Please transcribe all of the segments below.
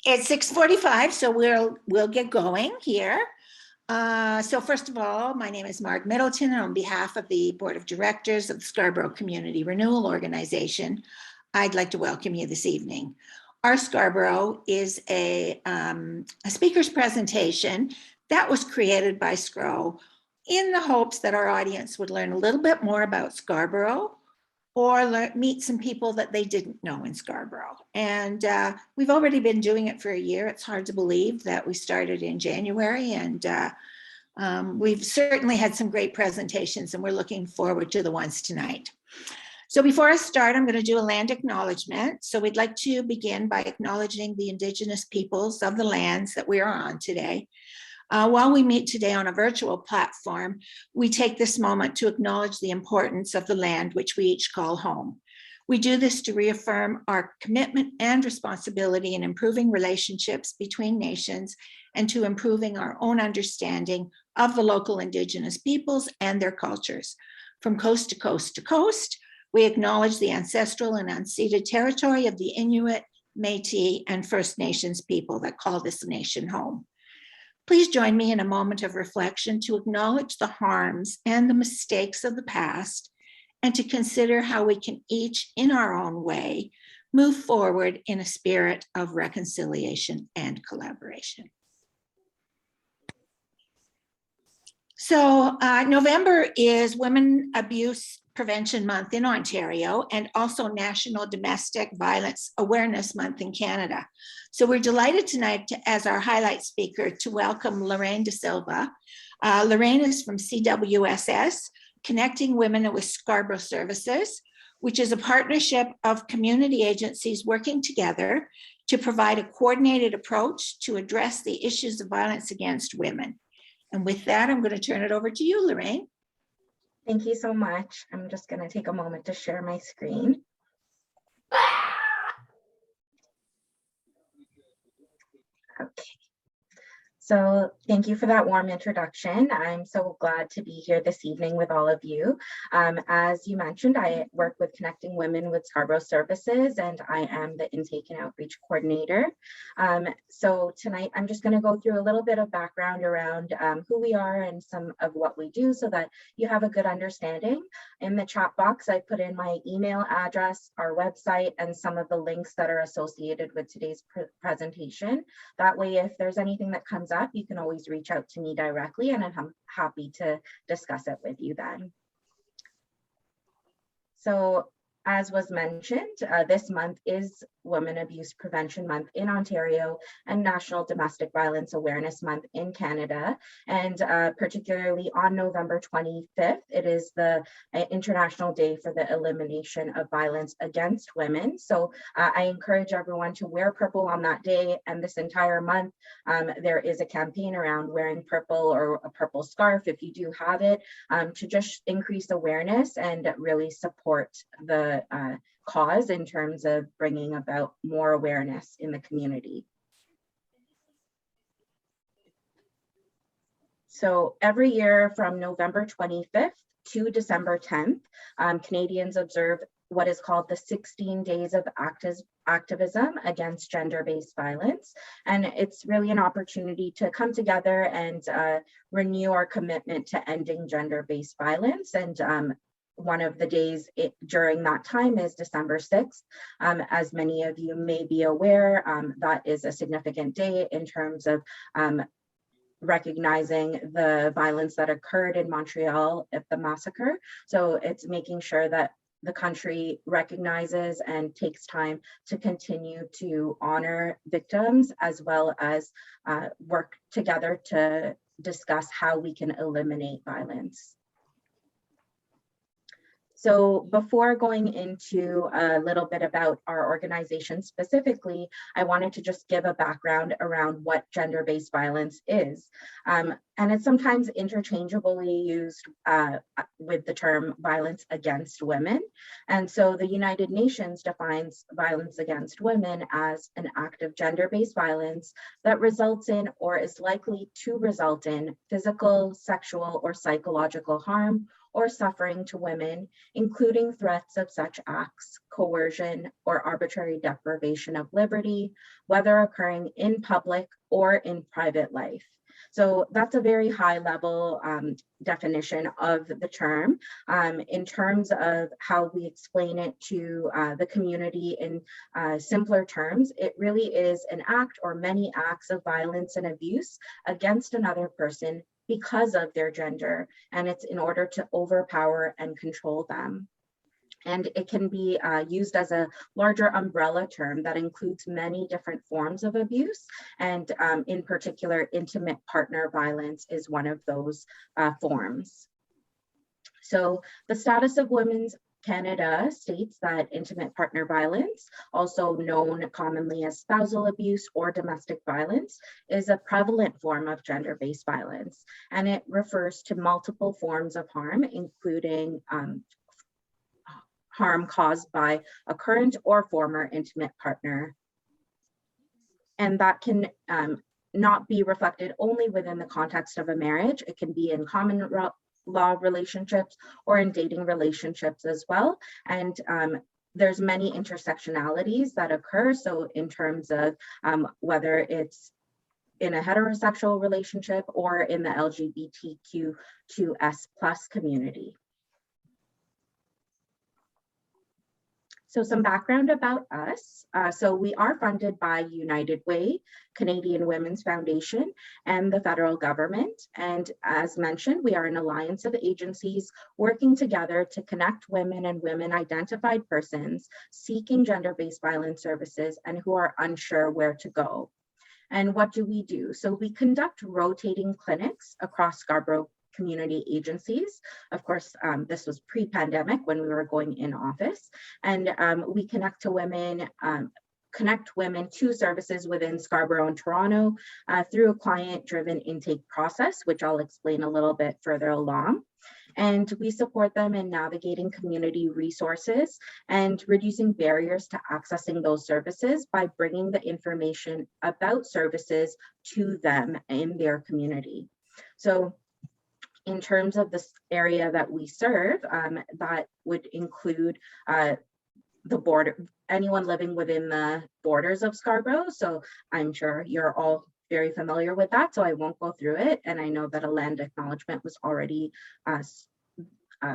It's 6:45, so we'll get going here. So first of all, my name is Marg Middleton, and on behalf of the Board of Directors of the Scarborough Community Renewal Organization, I'd like to welcome you this evening. Our Scarborough is a speaker's presentation that was created by SCRO in the hopes that our audience would learn a little bit more about Scarborough or meet some people that they didn't know in Scarborough. And we've already been doing it for a year. It's hard to believe that we started in January, and we've certainly had some great presentations, and we're looking forward to the ones tonight. So before I start, I'm going to do a land acknowledgement. So we'd like to begin by acknowledging the Indigenous peoples of the lands that we are on today. While we meet today on a virtual platform, we take this moment to acknowledge the importance of the land which we each call home. We do this to reaffirm our commitment and responsibility in improving relationships between nations and to improving our own understanding of the local Indigenous peoples and their cultures. From coast to coast to coast, we acknowledge the ancestral and unceded territory of the Inuit, Métis, and First Nations people that call this nation home. Please join me in a moment of reflection to acknowledge the harms and the mistakes of the past and to consider how we can each, in our own way, move forward in a spirit of reconciliation and collaboration. So November is Women Abuse Prevention Month in Ontario and also National Domestic Violence Awareness Month in Canada. So we're delighted tonight as our highlight speaker to welcome Lorraine De Silva. Lorraine is from CWSS, Connecting Women with Scarborough Services, which is a partnership of community agencies working together to provide a coordinated approach to address the issues of violence against women. And with that, I'm going to turn it over to you, Lorraine. Thank you so much. I'm just going to take a moment to share my screen. Okay. So thank you for that warm introduction. I'm so glad to be here this evening with all of you. As you mentioned, I work with Connecting Women with Scarborough Services, and I am the Intake and Outreach Coordinator. So tonight, I'm just going to go through a little bit of background around who we are and some of what we do so that you have a good understanding. In the chat box, I put in my email address, our website, and some of the links that are associated with today's presentation. That way, if there's anything that comes up, you can always reach out to me directly, and I'm happy to discuss it with you then. So, as was mentioned, this month is Women Abuse Prevention Month in Ontario and National Domestic Violence Awareness Month in Canada. And particularly on November 25th, it is the International Day for the Elimination of Violence Against Women. So I encourage everyone to wear purple on that day. And this entire month, there is a campaign around wearing purple or a purple scarf, if you do have it, to just increase awareness and really support the cause in terms of bringing about more awareness in the community. So every year from November 25th to December 10th, Canadians observe what is called the 16 Days of Activism Against Gender-Based Violence. And it's really an opportunity to come together and renew our commitment to ending gender-based violence. And one of the days during that time is December 6th. As many of you may be aware, that is a significant day in terms of recognizing the violence that occurred in Montreal at the massacre. So it's making sure that the country recognizes and takes time to continue to honor victims, as well as work together to discuss how we can eliminate violence. So before going into a little bit about our organization specifically, I wanted to just give a background around what gender-based violence is. And it's sometimes interchangeably used with the term violence against women. And so the United Nations defines violence against women as an act of gender-based violence that results in or is likely to result in physical, sexual, or psychological harm or suffering to women, including threats of such acts, coercion, or arbitrary deprivation of liberty, whether occurring in public or in private life. So that's a very high level definition of the term. In terms of how we explain it to the community in simpler terms, it really is an act or many acts of violence and abuse against another person because of their gender, and it's in order to overpower and control them. And it can be used as a larger umbrella term that includes many different forms of abuse. And in particular, intimate partner violence is one of those forms. So the status of Women's Canada states that intimate partner violence, also known commonly as spousal abuse or domestic violence, is a prevalent form of gender-based violence. And it refers to multiple forms of harm, including harm caused by a current or former intimate partner. And that can not be reflected only within the context of a marriage. It can be in common law relationships or in dating relationships as well. And there's many intersectionalities that occur. So in terms of whether it's in a heterosexual relationship or in the LGBTQ2S+ community. So some background about us. So we are funded by United Way, Canadian Women's Foundation, and the federal government. And as mentioned, we are an alliance of agencies working together to connect women and women-identified persons seeking gender-based violence services and who are unsure where to go. And what do we do? So we conduct rotating clinics across Scarborough community agencies. Of course, this was pre-pandemic when we were going in office, and we connect women to services within Scarborough and Toronto through a client-driven intake process, which I'll explain a little bit further along. And we support them in navigating community resources and reducing barriers to accessing those services by bringing the information about services to them in their community. So in terms of this area that we serve, that would include the border, anyone living within the borders of Scarborough. So I'm sure you're all very familiar with that, so I won't go through it. And I know that a land acknowledgement was already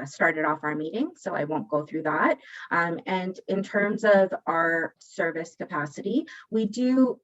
started off our meeting, so I won't go through that. And in terms of our service capacity, we do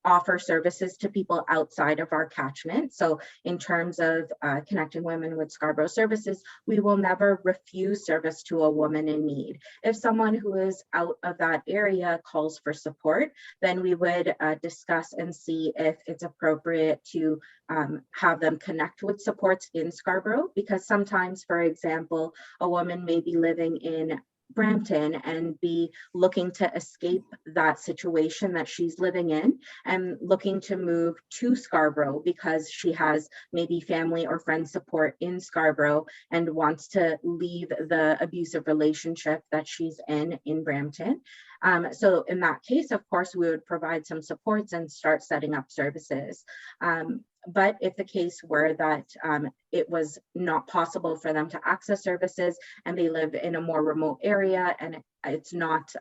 offer services to people outside of our catchment. So in terms of connecting women with Scarborough services, we will never refuse service to a woman in need. If someone who is out of that area calls for support, then we would discuss and see if it's appropriate to have them connect with supports in Scarborough, because sometimes, for example, a woman may be living in Brampton and be looking to escape that situation that she's living in and looking to move to Scarborough because she has maybe family or friend support in Scarborough and wants to leave the abusive relationship that she's in Brampton. So in that case, of course, we would provide some supports and start setting up services. But if the case were that it was not possible for them to access services and they live in a more remote area and it's not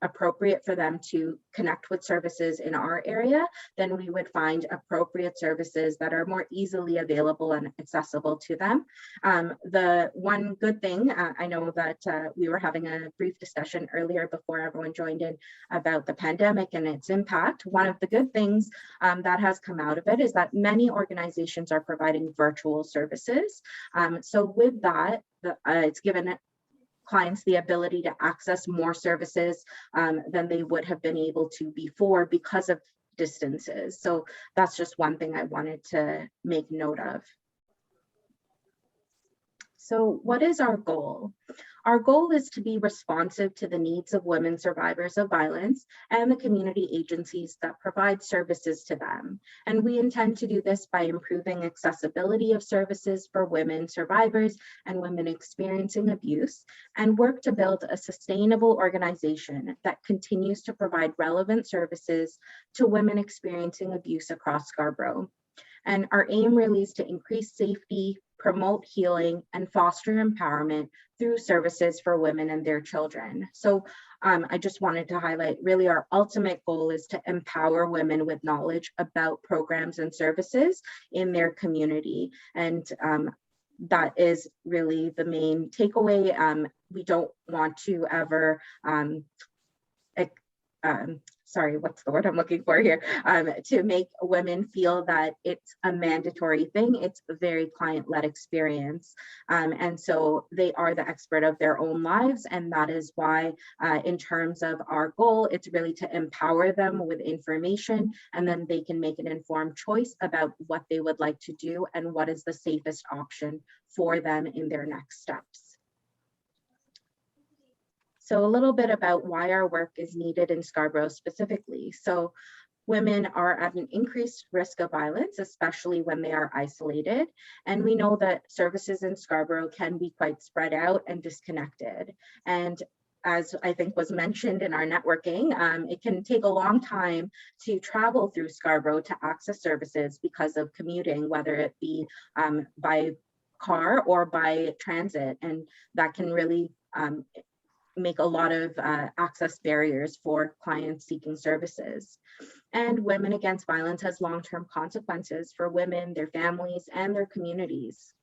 appropriate for them to connect with services in our area, then we would find appropriate services that are more easily available and accessible to them. The one good thing, I know that we were having a brief discussion earlier before everyone joined in about the pandemic and its impact. One of the good things that has come out of it is that many organizations are providing virtual services. So with that, it's given clients the ability to access more services than they would have been able to before because of distances. So that's just one thing I wanted to make note of. So what is our goal? Our goal is to be responsive to the needs of women survivors of violence and the community agencies that provide services to them. And we intend to do this by improving accessibility of services for women survivors and women experiencing abuse, and work to build a sustainable organization that continues to provide relevant services to women experiencing abuse across Scarborough. And our aim really is to increase safety, promote healing, and foster empowerment through services for women and their children. So I just wanted to highlight really our ultimate goal is to empower women with knowledge about programs and services in their community. And that is really the main takeaway. We don't want to ever sorry, what's the word I'm looking for here? To make women feel that it's a mandatory thing. It's a very client-led experience. And so they are the expert of their own lives. And that is why, in terms of our goal, it's really to empower them with information, and then they can make an informed choice about what they would like to do and what is the safest option for them in their next steps. So a little bit about why our work is needed in Scarborough specifically. So women are at an increased risk of violence, especially when they are isolated. And we know that services in Scarborough can be quite spread out and disconnected. And as I think was mentioned in our networking, it can take a long time to travel through Scarborough to access services because of commuting, whether it be by car or by transit. And that can really make a lot of access barriers for clients seeking services. And Women Against Violence has long-term consequences for women, their families, and their communities.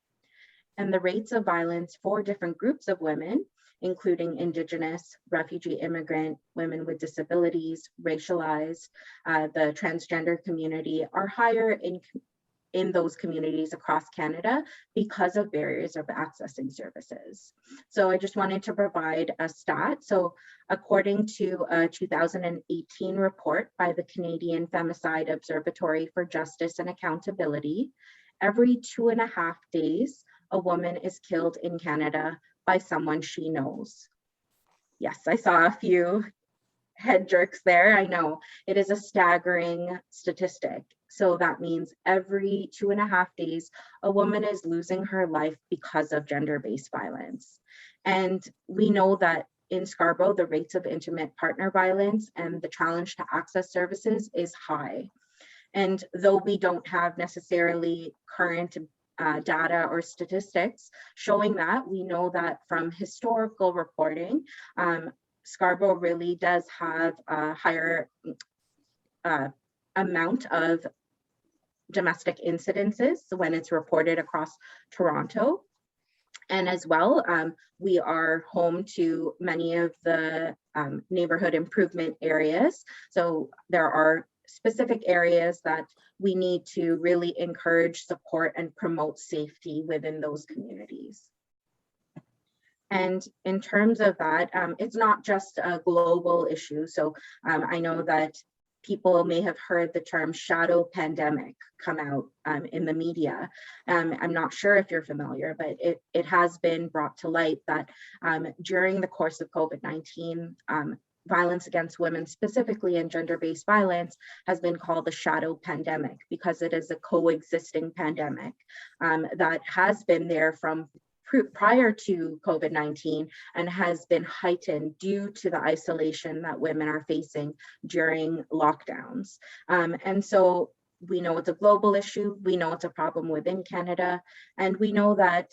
And the rates of violence for different groups of women, including Indigenous, refugee immigrant, women with disabilities, racialized, the transgender community, are higher in those communities across Canada because of barriers of accessing services. So I just wanted to provide a stat. So according to a 2018 report by the Canadian Femicide Observatory for Justice and Accountability, every 2.5 days, a woman is killed in Canada by someone she knows. Yes, I saw a few head jerks there. I know it is a staggering statistic. So that means every 2.5 days, a woman is losing her life because of gender-based violence. And we know that in Scarborough, the rates of intimate partner violence and the challenge to access services is high. And though we don't have necessarily current data or statistics showing that, we know that from historical reporting, Scarborough really does have a higher amount of domestic incidences when it's reported across Toronto. And as well, we are home to many of the neighborhood improvement areas. So there are specific areas that we need to really encourage, support, and promote safety within those communities. And in terms of that, it's not just a global issue. So I know that people may have heard the term shadow pandemic come out in the media. I'm not sure if you're familiar, but it has been brought to light that during the course of COVID-19, violence against women, specifically in gender-based violence, has been called the shadow pandemic because it is a coexisting pandemic that has been there from prior to COVID-19 and has been heightened due to the isolation that women are facing during lockdowns. And so we know it's a global issue, we know it's a problem within Canada, and we know that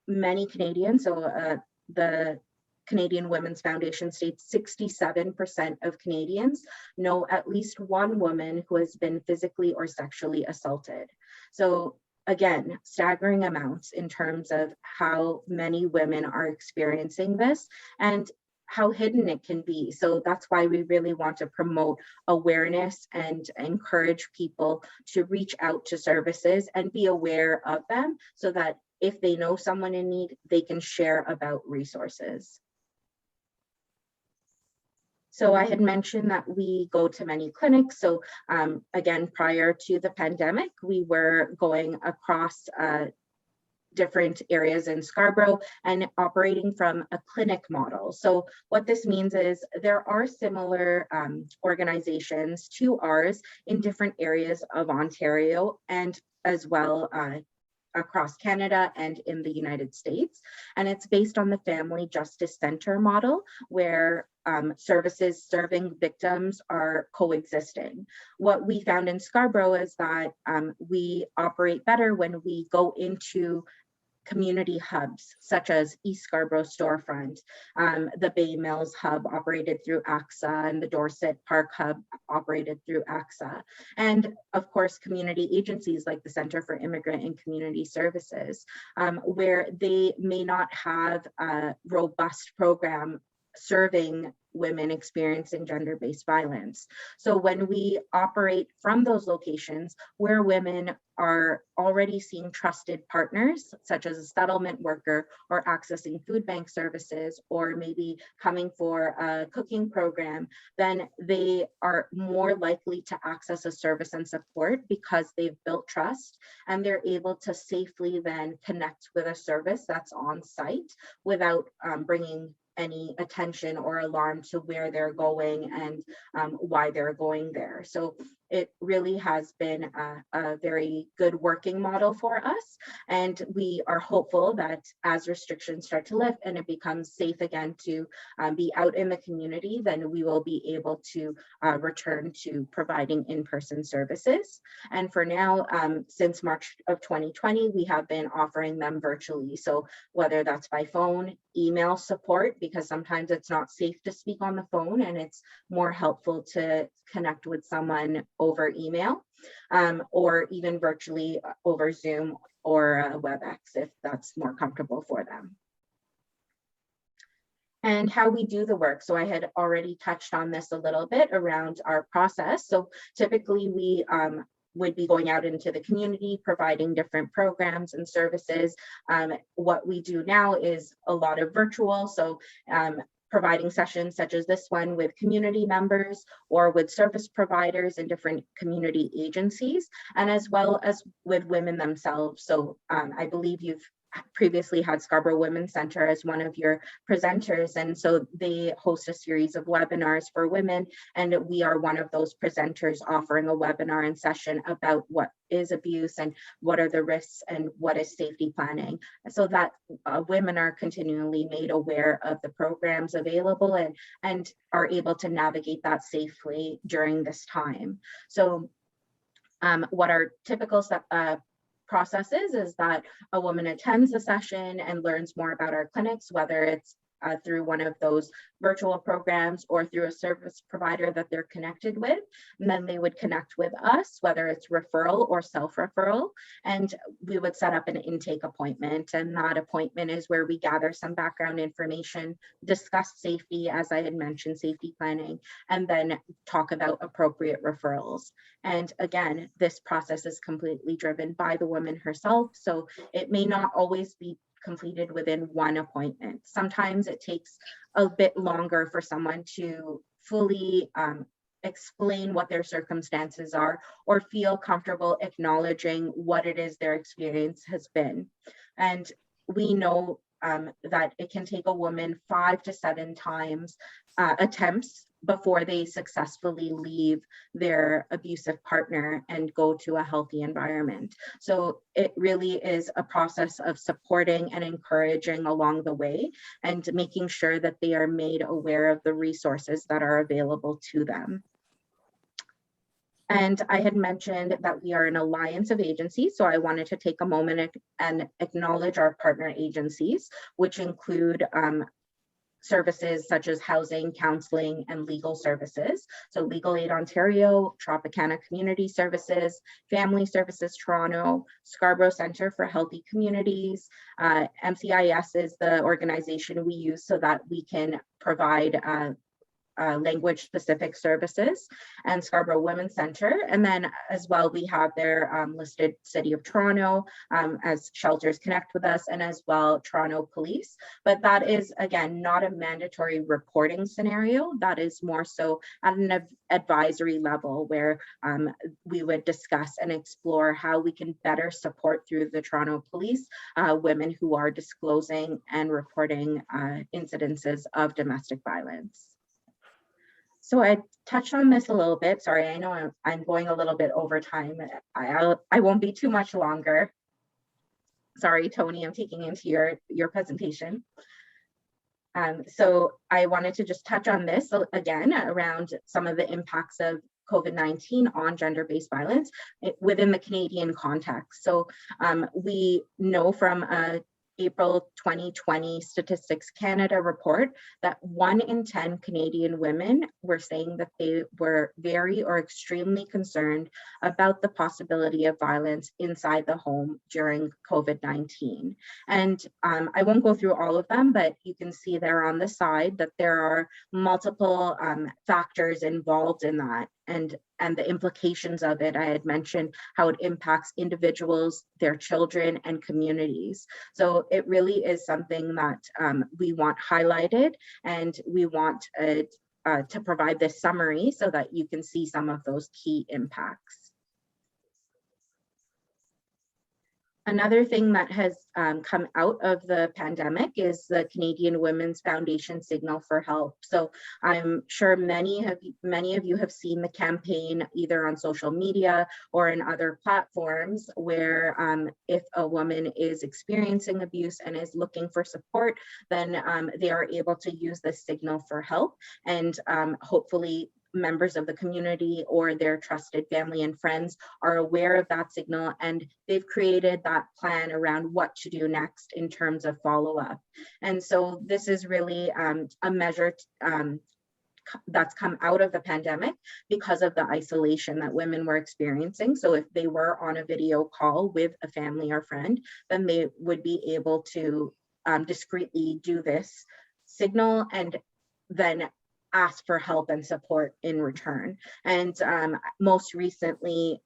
many Canadians, so the Canadian Women's Foundation states 67% of Canadians know at least one woman who has been physically or sexually assaulted. So again, staggering amounts in terms of how many women are experiencing this and how hidden it can be. So that's why we really want to promote awareness and encourage people to reach out to services and be aware of them so that if they know someone in need, they can share about resources. So I had mentioned that we go to many clinics. So again, prior to the pandemic, we were going across different areas in Scarborough and operating from a clinic model. So what this means is there are similar organizations to ours in different areas of Ontario and as well across Canada and in the United States. And it's based on the Family Justice Center model, where services serving victims are coexisting. What we found in Scarborough is that we operate better when we go into community hubs such as East Scarborough Storefront, the Bay Mills Hub operated through AXA, and the Dorset Park Hub operated through AXA. And of course, community agencies like the Center for Immigrant and Community Services, where they may not have a robust program serving women experiencing gender-based violence. So when we operate from those locations where women are already seeing trusted partners, such as a settlement worker or accessing food bank services, or maybe coming for a cooking program, then they are more likely to access a service and support because they've built trust and they're able to safely then connect with a service that's on site without bringing any attention or alarm to where they're going and why they're going there. So it really has been a very good working model for us. And we are hopeful that as restrictions start to lift and it becomes safe again to be out in the community, then we will be able to return to providing in-person services. And for now, since March of 2020, we have been offering them virtually. So whether that's by phone, email support, because sometimes it's not safe to speak on the phone and it's more helpful to connect with someone over email, or even virtually over Zoom or WebEx if that's more comfortable for them. And how we do the work. So I had already touched on this a little bit around our process. So typically we would be going out into the community, providing different programs and services. What we do now is a lot of virtual. So providing sessions such as this one with community members or with service providers and different community agencies, and as well as with women themselves. So I believe you've previously had Scarborough Women's Center as one of your presenters, and so they host a series of webinars for women, and we are one of those presenters offering a webinar and session about what is abuse and what are the risks and what is safety planning, so that women are continually made aware of the programs available and are able to navigate that safely during this time. So what our typical process is that a woman attends a session and learns more about our clinics, whether it's through one of those virtual programs or through a service provider that they're connected with. And then they would connect with us, whether it's referral or self-referral, and we would set up an intake appointment. And that appointment is where we gather some background information, discuss safety, as I had mentioned, safety planning, and then talk about appropriate referrals. And again, this process is completely driven by the woman herself. So it may not always be completed within one appointment. Sometimes it takes a bit longer for someone to fully explain what their circumstances are or feel comfortable acknowledging what it is their experience has been. And we know that it can take a woman 5 to 7 times attempts before they successfully leave their abusive partner and go to a healthy environment. So it really is a process of supporting and encouraging along the way and making sure that they are made aware of the resources that are available to them. And I had mentioned that we are an alliance of agencies, so I wanted to take a moment and acknowledge our partner agencies, which include services such as housing, counseling, and legal services. So Legal Aid Ontario, Tropicana Community Services, Family Services Toronto, Scarborough Centre for Healthy Communities. MCIS is the organization we use so that we can provide language-specific services, and Scarborough Women's Center. And then as well, we have their listed City of Toronto as Shelters Connect with us, and as well Toronto Police. But that is, again, not a mandatory reporting scenario. That is more so at an advisory level where we would discuss and explore how we can better support through the Toronto Police women who are disclosing and reporting incidences of domestic violence. So I touched on this a little bit. Sorry, I know I'm going a little bit over time. I won't be too much longer. Sorry, Tony, I'm taking into your presentation. So I wanted to just touch on this again around some of the impacts of COVID-19 on gender-based violence within the Canadian context. So we know from a April 2020 Statistics Canada report that 1 in 10 Canadian women were saying that they were very or extremely concerned about the possibility of violence inside the home during COVID-19. And I won't go through all of them, but you can see there on the side that there are multiple factors involved in that, and the implications of it. I had mentioned how it impacts individuals, their children, and communities. So it really is something that we want highlighted, and we want to provide this summary so that you can see some of those key impacts. Another thing that has come out of the pandemic is the Canadian Women's Foundation Signal for Help. So I'm sure many of you have seen the campaign either on social media or in other platforms where if a woman is experiencing abuse and is looking for support, then they are able to use the signal for help, and hopefully members of the community or their trusted family and friends are aware of that signal, and they've created that plan around what to do next in terms of follow-up. And so this is really a measure that's come out of the pandemic because of the isolation that women were experiencing. So if they were on a video call with a family or friend, then they would be able to discreetly do this signal and then ask for help and support in return. And most recently,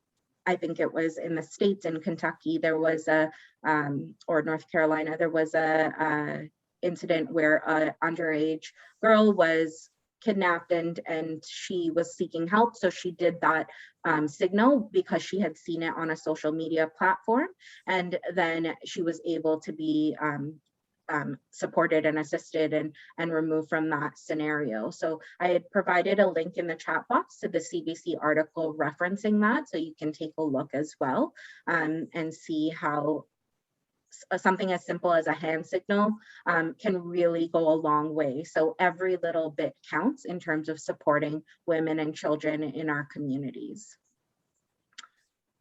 I think it was in the States, in Kentucky, there was or North Carolina, there was a incident where an underage girl was kidnapped and she was seeking help. So she did that signal because she had seen it on a social media platform. And then she was able to be supported and assisted and removed from that scenario. So I had provided a link in the chat box to the CBC article referencing that, so you can take a look as well and see how something as simple as a hand signal can really go a long way. So every little bit counts in terms of supporting women and children in our communities.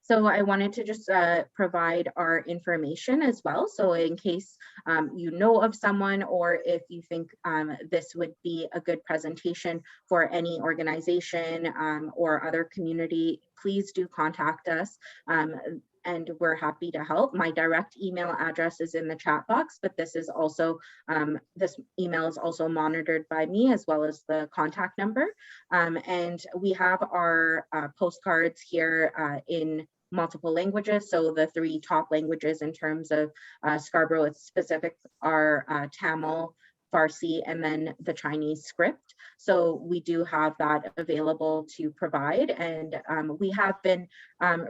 So I wanted to just provide our information as well. So in case you know of someone, or if you think this would be a good presentation for any organization or other community, please do contact us. And we're happy to help. My direct email address is in the chat box, but this is also, this email is also monitored by me, as well as the contact number. And we have our postcards here in multiple languages. So the 3 top languages in terms of Scarborough specific are Tamil, Farsi, and then the Chinese script. So we do have that available to provide. And we have been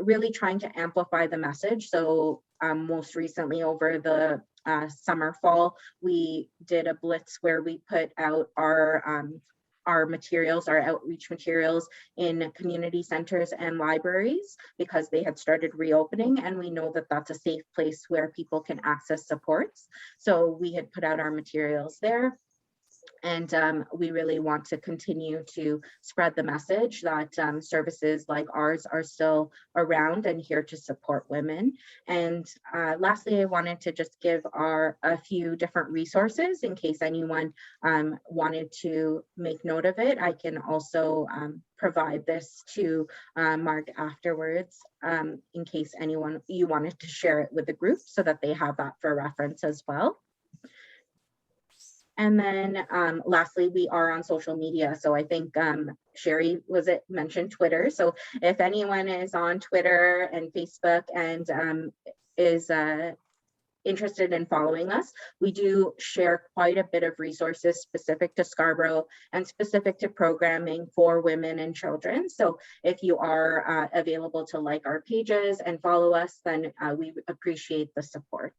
really trying to amplify the message. So most recently over the summer, fall, we did a blitz where we put out our materials, our outreach materials in community centers and libraries because they had started reopening, and we know that that's a safe place where people can access supports. So we had put out our materials there. And we really want to continue to spread the message that services like ours are still around and here to support women. And lastly, I wanted to just give a few different resources in case anyone wanted to make note of it. I can also provide this to Mark afterwards in case you wanted to share it with the group so that they have that for reference as well. And then lastly, we are on social media. So I think Sherry mentioned Twitter. So if anyone is on Twitter and Facebook and is interested in following us, we do share quite a bit of resources specific to Scarborough and specific to programming for women and children. So if you are available to like our pages and follow us, then we appreciate the support.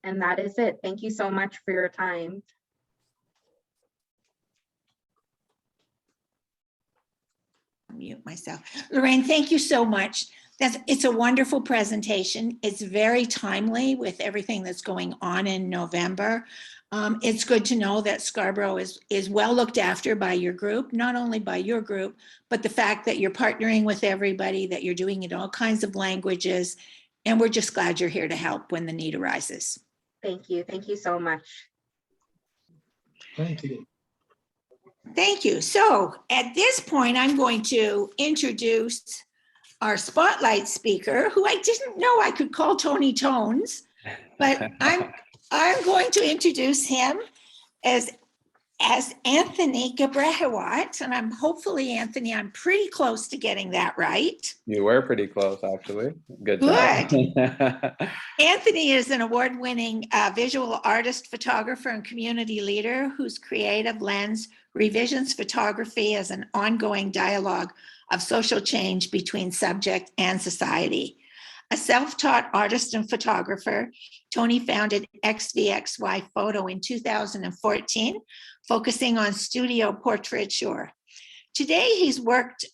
And that is it. Thank you so much for your time. Mute myself. Lorraine, thank you so much. It's a wonderful presentation. It's very timely with everything that's going on in November. It's good to know that Scarborough is well looked after by your group, not only by your group, but the fact that you're partnering with everybody, that you're doing it in all kinds of languages. And we're just glad you're here to help when the need arises. Thank you. Thank you so much. Thank you. Thank you. So at this point, I'm going to introduce our spotlight speaker, who I didn't know I could call Tony Tones, but I'm going to introduce him as Anthony Gebrehiwot, and I'm hopefully, Anthony, I'm pretty close to getting that right. You were pretty close, actually. Good Good. job. Anthony is an award-winning visual artist, photographer, and community leader whose creative lens revisions photography as an ongoing dialogue of social change between subject and society. A self-taught artist and photographer, Tony founded XVXY Photo in 2014, focusing on studio portraiture. To date, he's worked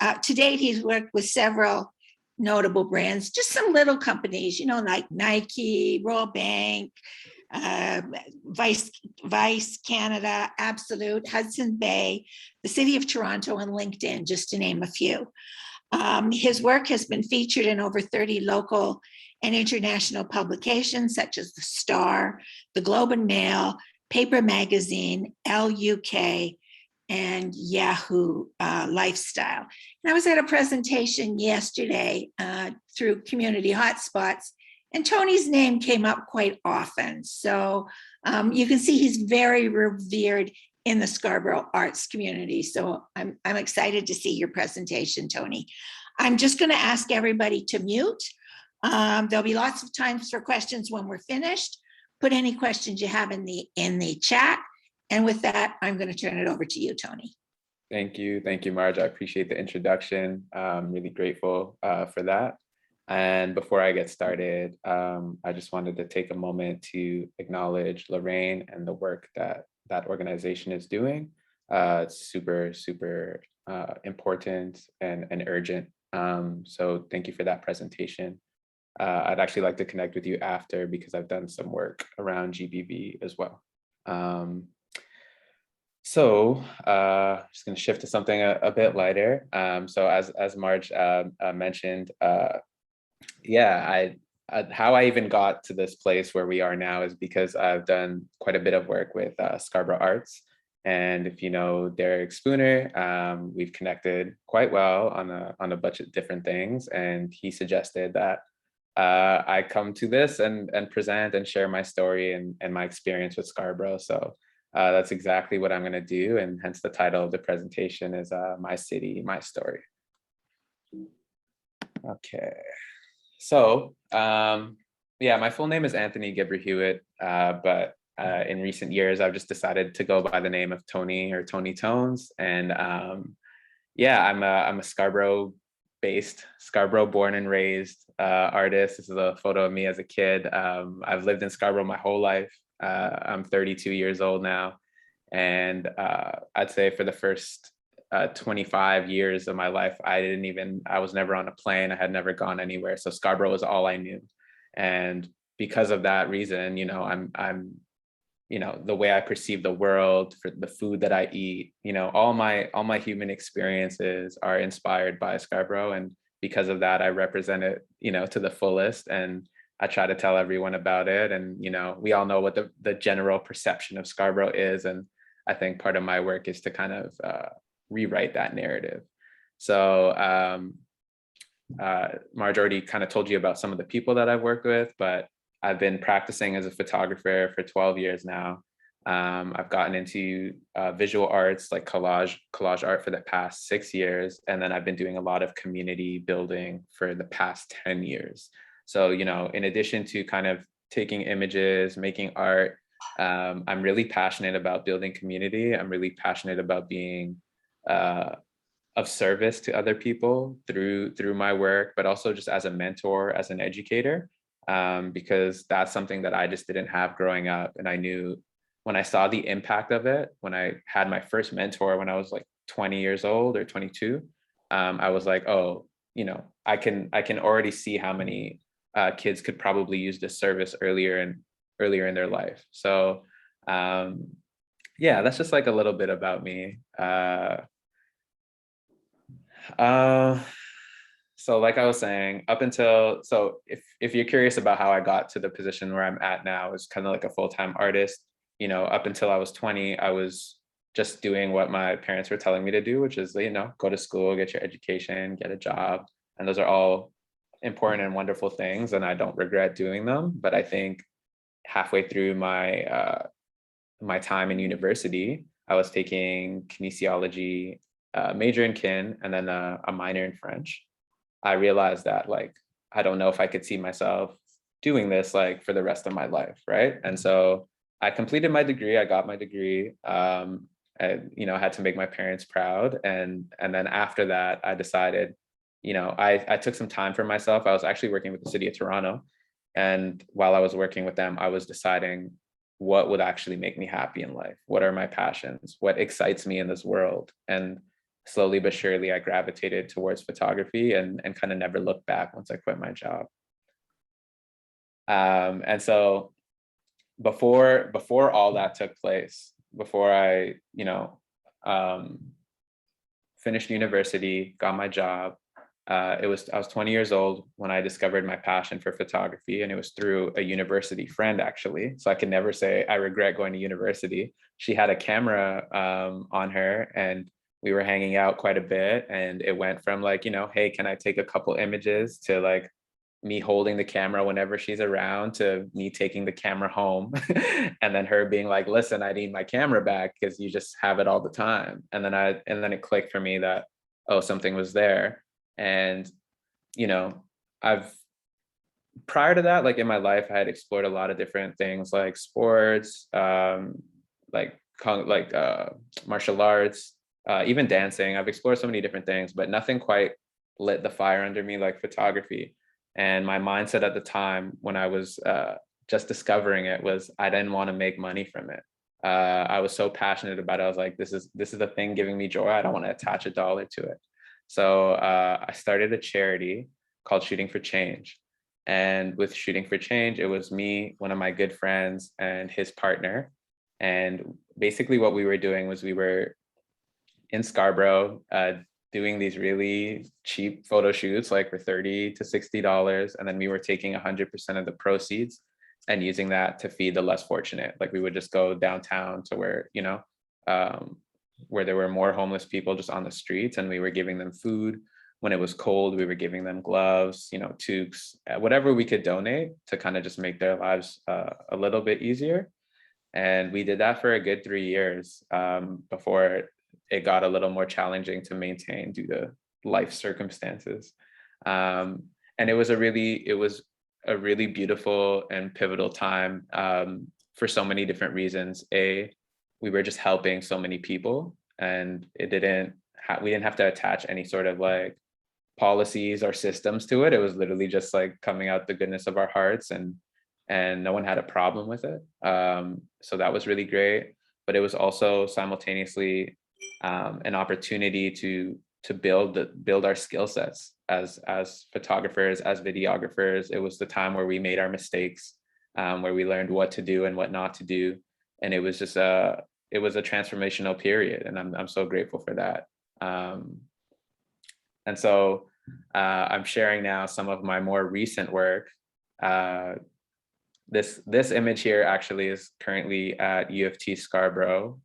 with several notable brands, just some little companies, you know, like Nike, Royal Bank, Vice Canada, Absolute, Hudson Bay, the City of Toronto, and LinkedIn, just to name a few. His work has been featured in over 30 local and international publications such as The Star, The Globe and Mail, Paper Magazine, LUK, and Yahoo Lifestyle. And I was at a presentation yesterday through Community Hotspots, and Tony's name came up quite often. So you can see he's very revered in the Scarborough arts community. So I'm excited to see your presentation, Tony. I'm just going to ask everybody to mute. There'll be lots of times for questions when we're finished. Put any questions you have in the chat. And with that, I'm going to turn it over to you, Tony. Thank you, Marge. I appreciate the introduction. I'm really grateful for that. And before I get started, I just wanted to take a moment to acknowledge Lorraine and the work that organization is doing. It's super, super important and urgent. So thank you for that presentation. I'd actually like to connect with you after because I've done some work around GBV as well. So just going to shift to something a bit lighter. So as Marge mentioned, how I even got to this place where we are now is because I've done quite a bit of work with Scarborough Arts. And if you know Derek Spooner, we've connected quite well on a bunch of different things. And he suggested that I come to this and present and share my story and my experience with Scarborough. So that's exactly what I'm going to do. And hence the title of the presentation is My City, My Story. Okay. So, my full name is Anthony Gebrehiwot, but in recent years, I've just decided to go by the name of Tony or Tony Tones. And I'm a Scarborough-based, Scarborough born and raised artist. This is a photo of me as a kid. I've lived in Scarborough my whole life. I'm 32 years old now. And I'd say for the first 25 years of my life, I was never on a plane. I had never gone anywhere. So Scarborough was all I knew. And because of that reason, I'm the way I perceive the world, for the food that I eat, all my human experiences are inspired by Scarborough. And because of that, I represent it, to the fullest. And I try to tell everyone about it. And, we all know what the general perception of Scarborough is. And I think part of my work is to kind of rewrite that narrative. So Marge already kind of told you about some of the people that I've worked with, but I've been practicing as a photographer for 12 years now. I've gotten into visual arts like collage art for the past 6 years. And then I've been doing a lot of community building for the past 10 years. So, in addition to kind of taking images, making art, I'm really passionate about building community. I'm really passionate about being of service to other people through my work, but also just as a mentor, as an educator, because that's something that I just didn't have growing up. And I knew when I saw the impact of it, when I had my first mentor when I was like 20 years old or 22, I was like, oh, I can already see how many kids could probably use this service earlier in their life. So yeah, that's just like a little bit about me. So like I was saying, if you're curious about how I got to the position where I'm at now, is kind of like a full-time artist. Up until I was 20, I was just doing what my parents were telling me to do, which is, go to school, get your education, get a job. And those are all important and wonderful things, and I don't regret doing them. But I think halfway through my time in university, I was taking kinesiology, major in kin, and then a minor in French. I realized that like, I don't know if I could see myself doing this like for the rest of my life, right? And so I completed my degree, I got my degree, and I had to make my parents proud. And then after that, I decided, I took some time for myself. I was actually working with the city of Toronto. And while I was working with them, I was deciding what would actually make me happy in life. What are my passions? What excites me in this world? And slowly but surely, I gravitated towards photography and kind of never looked back once I quit my job. And so before all that took place, before I, finished university, got my job, I was 20 years old when I discovered my passion for photography, and it was through a university friend, actually. So I can never say I regret going to university. She had a camera on her, and we were hanging out quite a bit, and it went from like, hey, can I take a couple images, to like me holding the camera whenever she's around, to me taking the camera home and then her being like, listen, I need my camera back because you just have it all the time. And then it clicked for me that, oh, something was there. And I've prior to that, like in my life, I had explored a lot of different things like sports, like martial arts, even dancing. I've explored so many different things, but nothing quite lit the fire under me like photography. And my mindset at the time when I was just discovering it was I didn't want to make money from it. I was so passionate about it. I was like, this is the thing giving me joy. I don't want to attach a dollar to it. So I started a charity called Shooting for Change. And with Shooting for Change, it was me, one of my good friends, and his partner. And basically what we were doing was we were in Scarborough doing these really cheap photo shoots, like for $30 to $60. And then we were taking 100% of the proceeds and using that to feed the less fortunate. Like we would just go downtown to where, where there were more homeless people just on the streets, and we were giving them food. When it was cold, we were giving them gloves, toques, whatever we could donate to kind of just make their lives a little bit easier. And we did that for a good 3 years before it got a little more challenging to maintain due to life circumstances. And it was a really beautiful and pivotal time for so many different reasons. We were just helping so many people, and we didn't have to attach any sort of like policies or systems to it. It was literally just like coming out the goodness of our hearts, and no one had a problem with it. So that was really great. But it was also simultaneously an opportunity to build our skill sets as photographers, as videographers. It was the time where we made our mistakes, where we learned what to do and what not to do. And it was just a transformational period, and I'm so grateful for that. And so I'm sharing now some of my more recent work. This image here actually is currently at U of T Scarborough.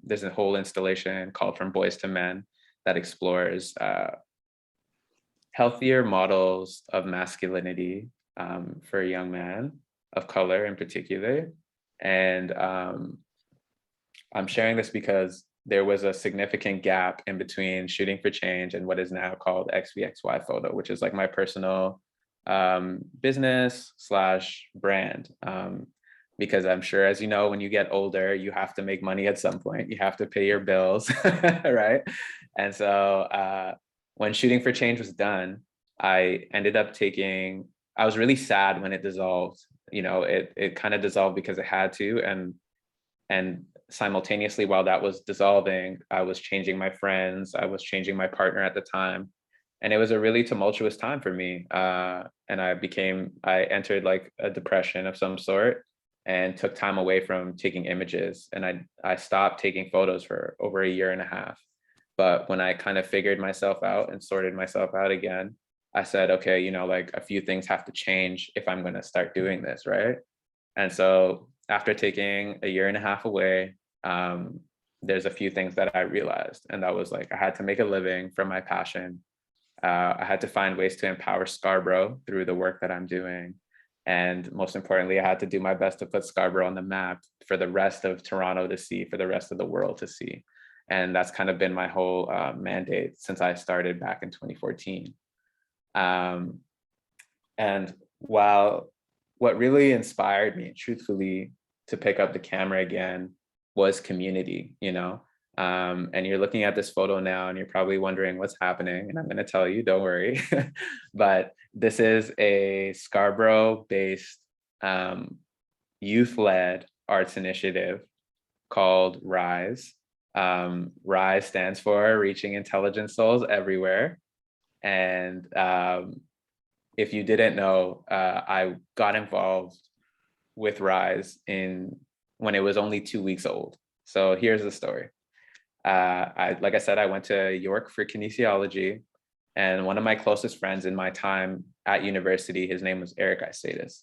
There's a whole installation called From Boys to Men that explores healthier models of masculinity for a young man of color in particular. And I'm sharing this because there was a significant gap in between Shooting for Change and what is now called XVXY Photo, which is like my personal business / brand. Because I'm sure, as you know, when you get older, you have to make money at some point. You have to pay your bills, right? And so when Shooting for Change was done, I ended up I was really sad when it dissolved. It kind of dissolved because it had to. And simultaneously, while that was dissolving, I was changing my friends, I was changing my partner at the time. And it was a really tumultuous time for me. And I entered like a depression of some sort and took time away from taking images. And I stopped taking photos for over a year and a half. But when I kind of figured myself out and sorted myself out again, I said, okay, you know, like a few things have to change if I'm going to start doing this, right? And so after taking a year and a half away, there's a few things that I realized. And that was like, I had to make a living from my passion. I had to find ways to empower Scarborough through the work that I'm doing. And most importantly, I had to do my best to put Scarborough on the map for the rest of Toronto to see, for the rest of the world to see. And that's kind of been my whole mandate since I started back in 2014. And while what really inspired me, truthfully, to pick up the camera again was community, you know? And you're looking at this photo now and you're probably wondering what's happening. And I'm going to tell you, don't worry. But this is a Scarborough-based youth-led arts initiative called RISE. RISE stands for Reaching Intelligent Souls Everywhere. And if you didn't know, I got involved with RISE when it was only 2 weeks old. So here's the story. Like I said, I went to York for kinesiology, and one of my closest friends in my time at university, his name was Eric Isaitis.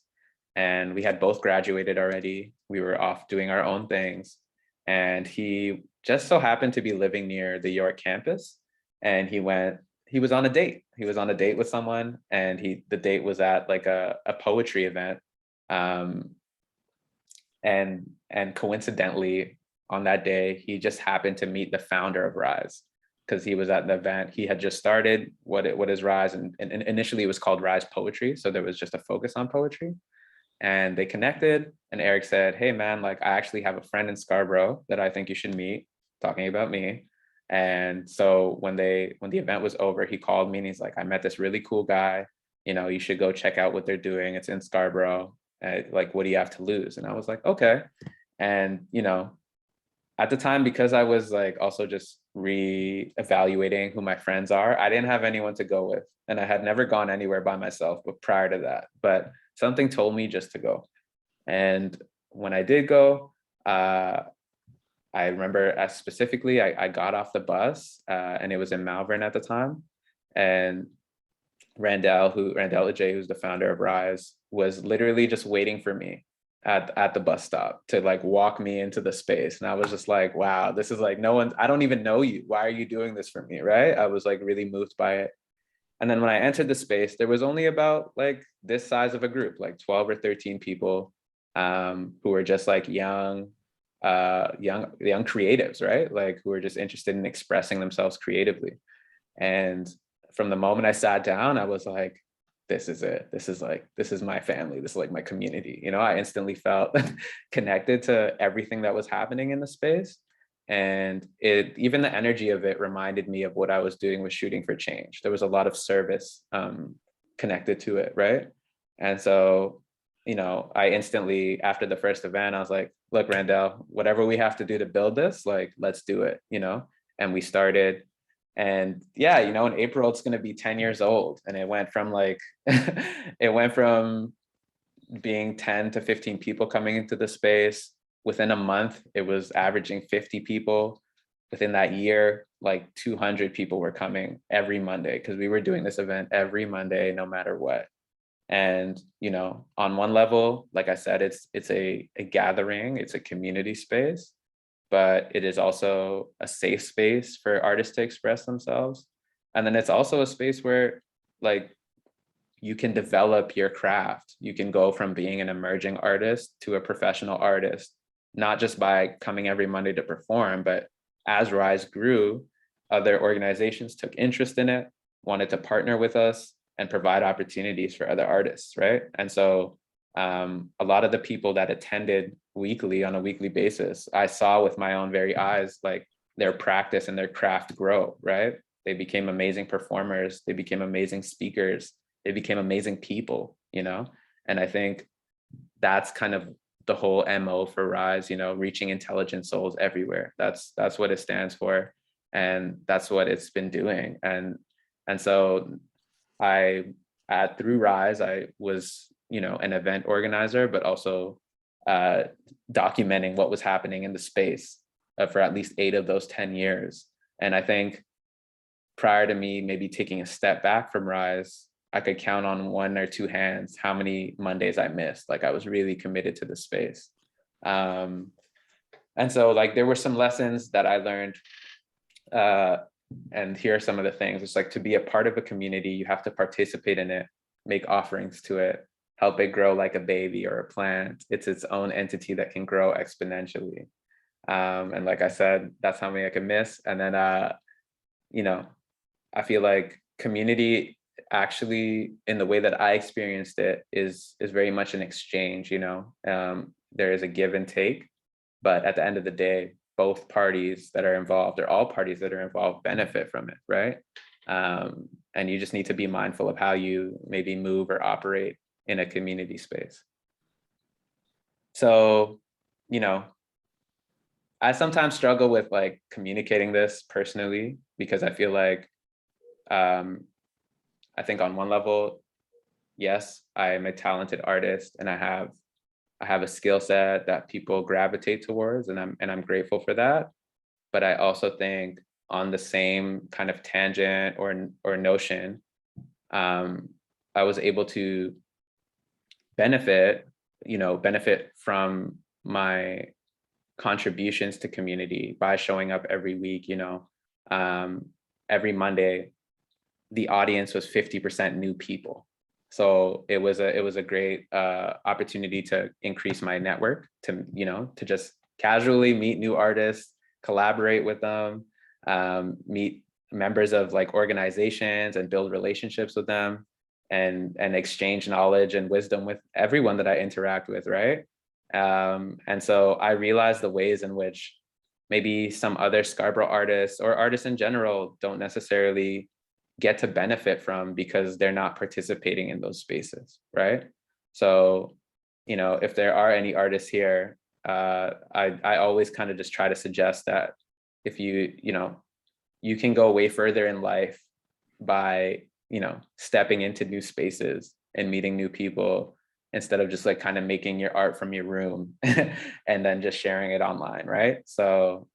And we had both graduated already. We were off doing our own things. And he just so happened to be living near the York campus. And he was on a date. He was on a date with someone, and the date was at like a poetry event. And coincidentally, on that day, he just happened to meet the founder of RISE, because he was at the event. He had just started what is RISE, and initially it was called RISE Poetry. So there was just a focus on poetry. And they connected, and Eric said, hey man, like I actually have a friend in Scarborough that I think you should meet, talking about me. And so when the event was over, he called me and he's like, I met this really cool guy, you know, you should go check out what they're doing. It's in Scarborough. Like, what do you have to lose? And I was like, okay. And, you know, at the time, because I was like also just re-evaluating who my friends are, I didn't have anyone to go with. And I had never gone anywhere by myself, but prior to that, but something told me just to go. And when I did go, I remember specifically, I got off the bus and it was in Malvern at the time. And Randall Ajay, who's the founder of RISE, was literally just waiting for me at the bus stop to like walk me into the space. And I was just like, wow, this is like I don't even know you. Why are you doing this for me, right? I was like really moved by it. And then when I entered the space, there was only about like this size of a group, like 12 or 13 people who were just like young creatives, right? Like who were just interested in expressing themselves creatively. And from the moment I sat down, I was like, this is it. This is my family. This is like my community. You know, I instantly felt connected to everything that was happening in the space. And even the energy of it reminded me of what I was doing with Shooting for Change. There was a lot of service connected to it, right? And so, you know, I instantly, after the first event, I was like, look, Randall, whatever we have to do to build this, like, let's do it, you know? And we started. And yeah, you know, in April, it's going to be 10 years old. And it went from like, it went from being 10 to 15 people coming into the space. Within a month, it was averaging 50 people. Within that year, like 200 people were coming every Monday, because we were doing this event every Monday, no matter what. And, you know, on one level, like I said, it's a gathering, it's a community space, but it is also a safe space for artists to express themselves. And then it's also a space where like you can develop your craft. You can go from being an emerging artist to a professional artist, not just by coming every Monday to perform, but as RISE grew, other organizations took interest in it, wanted to partner with us and provide opportunities for other artists, right? And so a lot of the people that attended weekly on a weekly basis, I saw with my own very eyes, like their practice and their craft grow, right? They became amazing performers. They became amazing speakers. They became amazing people, you know? And I think that's kind of the whole MO for RISE, you know, reaching intelligent souls everywhere. That's what it stands for. And that's what it's been doing. And And so through Rise, I was, an event organizer, but also documenting what was happening in the space for at least 8 of those 10 years. And I think prior to me maybe taking a step back from Rise, I could count on 1 or 2 hands how many Mondays I missed. Like I was really committed to the space. And so like there were some lessons that I learned, and here are some of the things. It's like, to be a part of a community, you have to participate in it, make offerings to it, help it grow like a baby or a plant. It's its own entity that can grow exponentially. And like I said, that's how many I could miss. And then, I feel like community actually, in the way that I experienced it, is very much an exchange. There is a give and take, but at the end of the day, both parties that are involved, or all parties that are involved, benefit from it, right? And you just need to be mindful of how you maybe move or operate in a community space. So, I sometimes struggle with like communicating this personally, because I feel like, I think on one level, yes, I am a talented artist and I have a skill set that people gravitate towards, and I'm grateful for that. But I also think on the same kind of tangent or notion, I was able to benefit from my contributions to community by showing up every week. Every Monday, the audience was 50% new people. So it was a great opportunity to increase my network, to just casually meet new artists, collaborate with them, meet members of like organizations and build relationships with them, and exchange knowledge and wisdom with everyone that I interact with, right? And so I realized the ways in which maybe some other Scarborough artists, or artists in general, don't necessarily get to benefit from, because they're not participating in those spaces, right? So, if there are any artists here, I always kind of just try to suggest that if you can go way further in life by, stepping into new spaces and meeting new people, instead of just like kind of making your art from your room and then just sharing it online, right? So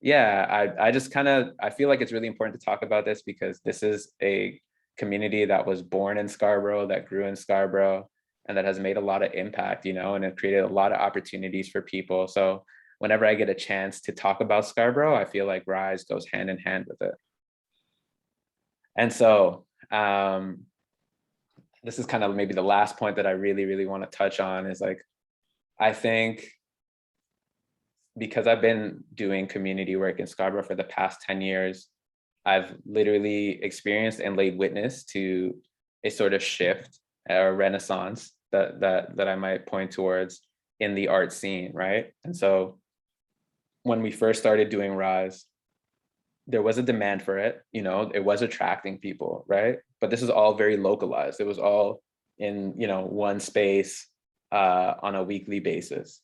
yeah, I feel like it's really important to talk about this, because this is a community that was born in Scarborough, that grew in Scarborough, and that has made a lot of impact, and it created a lot of opportunities for people. So whenever I get a chance to talk about Scarborough, I feel like Rise goes hand in hand with it. And so this is kind of maybe the last point that I really, really want to touch on, is like, I think, because I've been doing community work in Scarborough for the past 10 years, I've literally experienced and laid witness to a sort of shift or renaissance that I might point towards in the art scene, right? And so when we first started doing Rise, there was a demand for it, it was attracting people, right? But this is all very localized. It was all in, one space on a weekly basis.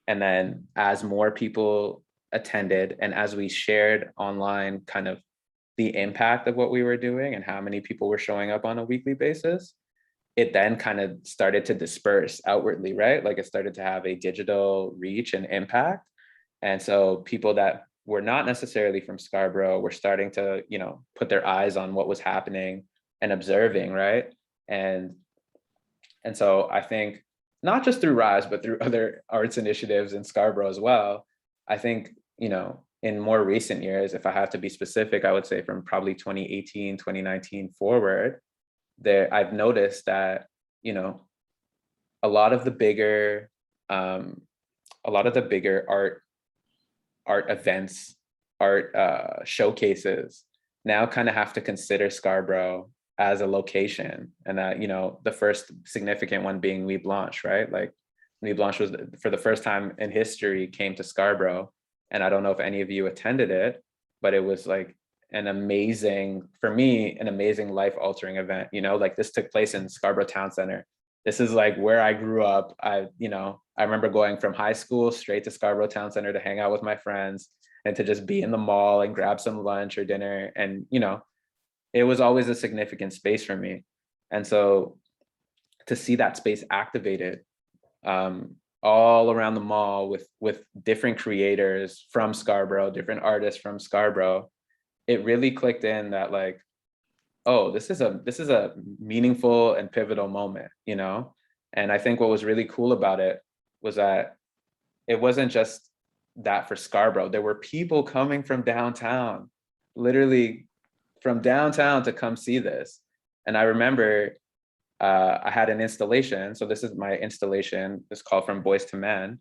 And then as more people attended, and as we shared online kind of the impact of what we were doing and how many people were showing up on a weekly basis, it then kind of started to disperse outwardly, right? Like it started to have a digital reach and impact. And so people that were not necessarily from Scarborough were starting to, put their eyes on what was happening and observing, right? And so I think, not just through Rise, but through other arts initiatives in Scarborough as well, I think, in more recent years, if I have to be specific, I would say from probably 2018, 2019 forward, I've noticed that, a lot of the bigger art events, art showcases now kind of have to consider Scarborough as a location. And that, the first significant one being Nuit Blanche, right? Like Nuit Blanche was, for the first time in history, came to Scarborough. And I don't know if any of you attended it, but it was like for me, an amazing life-altering event. Like this took place in Scarborough Town Center. This is like where I grew up. I remember going from high school straight to Scarborough Town Center to hang out with my friends and to just be in the mall and grab some lunch or dinner. And, it was always a significant space for me. And so to see that space activated all around the mall with different creators from Scarborough, different artists from Scarborough, it really clicked in that like, oh, this is a meaningful and pivotal moment, you know? And I think what was really cool about it was that it wasn't just that for Scarborough. There were people coming from downtown, literally from downtown to come see this. And I remember I had an installation. So this is my installation. It's called From Boys to Men.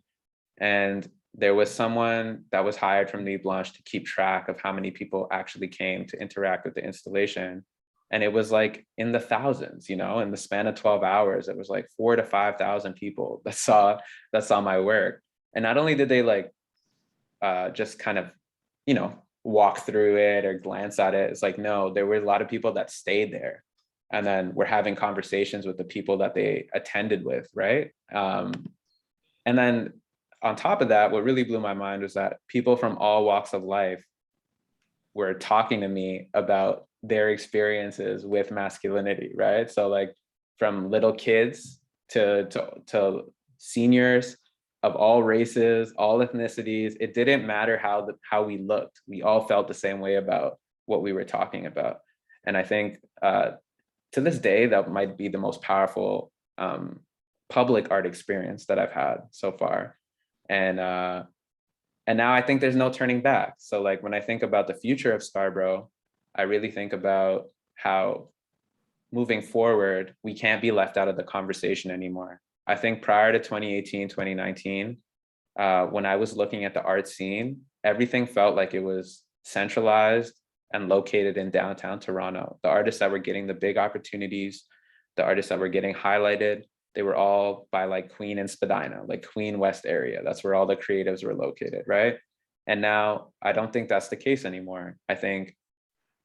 And there was someone that was hired from Nuit Blanche to keep track of how many people actually came to interact with the installation. And it was like in the thousands, you know, in the span of 12 hours, it was like 4,000 to 5,000 people that saw my work. And not only did they like just kind of, you know, walk through it or glance at it, it's like, no, there were a lot of people that stayed there. And then we're having conversations with the people that they attended with, right? And then on top of that, what really blew my mind was that people from all walks of life were talking to me about their experiences with masculinity, right? So like from little kids to seniors of all races, all ethnicities, it didn't matter how we looked. We all felt the same way about what we were talking about. And I think to this day, that might be the most powerful public art experience that I've had so far. And now I think there's no turning back. So like when I think about the future of Scarborough, I really think about how moving forward, we can't be left out of the conversation anymore. I think prior to 2018, 2019, when I was looking at the art scene, everything felt like it was centralized and located in downtown Toronto. The artists that were getting the big opportunities, the artists that were getting highlighted, they were all by like Queen and Spadina, like Queen West area. That's where all the creatives were located, right? And now I don't think that's the case anymore. I think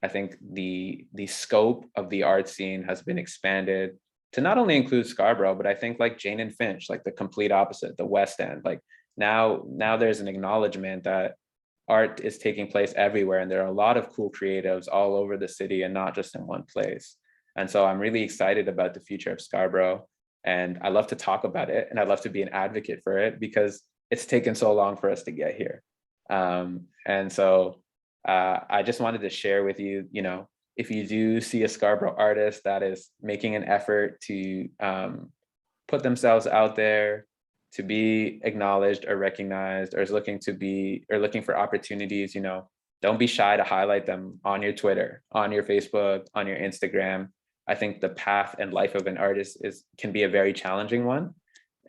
the scope of the art scene has been expanded to not only include Scarborough, but I think like Jane and Finch, like the complete opposite, the West End. Like now there's an acknowledgement that art is taking place everywhere, and there are a lot of cool creatives all over the city and not just in one place. And so I'm really excited about the future of Scarborough, and I love to talk about it, and I love to be an advocate for it because it's taken so long for us to get here. And so I just wanted to share with you, you know, if you do see a Scarborough artist that is making an effort to put themselves out there, to be acknowledged or recognized, or is looking for opportunities, you know, don't be shy to highlight them on your Twitter, on your Facebook, on your Instagram. I think the path and life of an artist can be a very challenging one,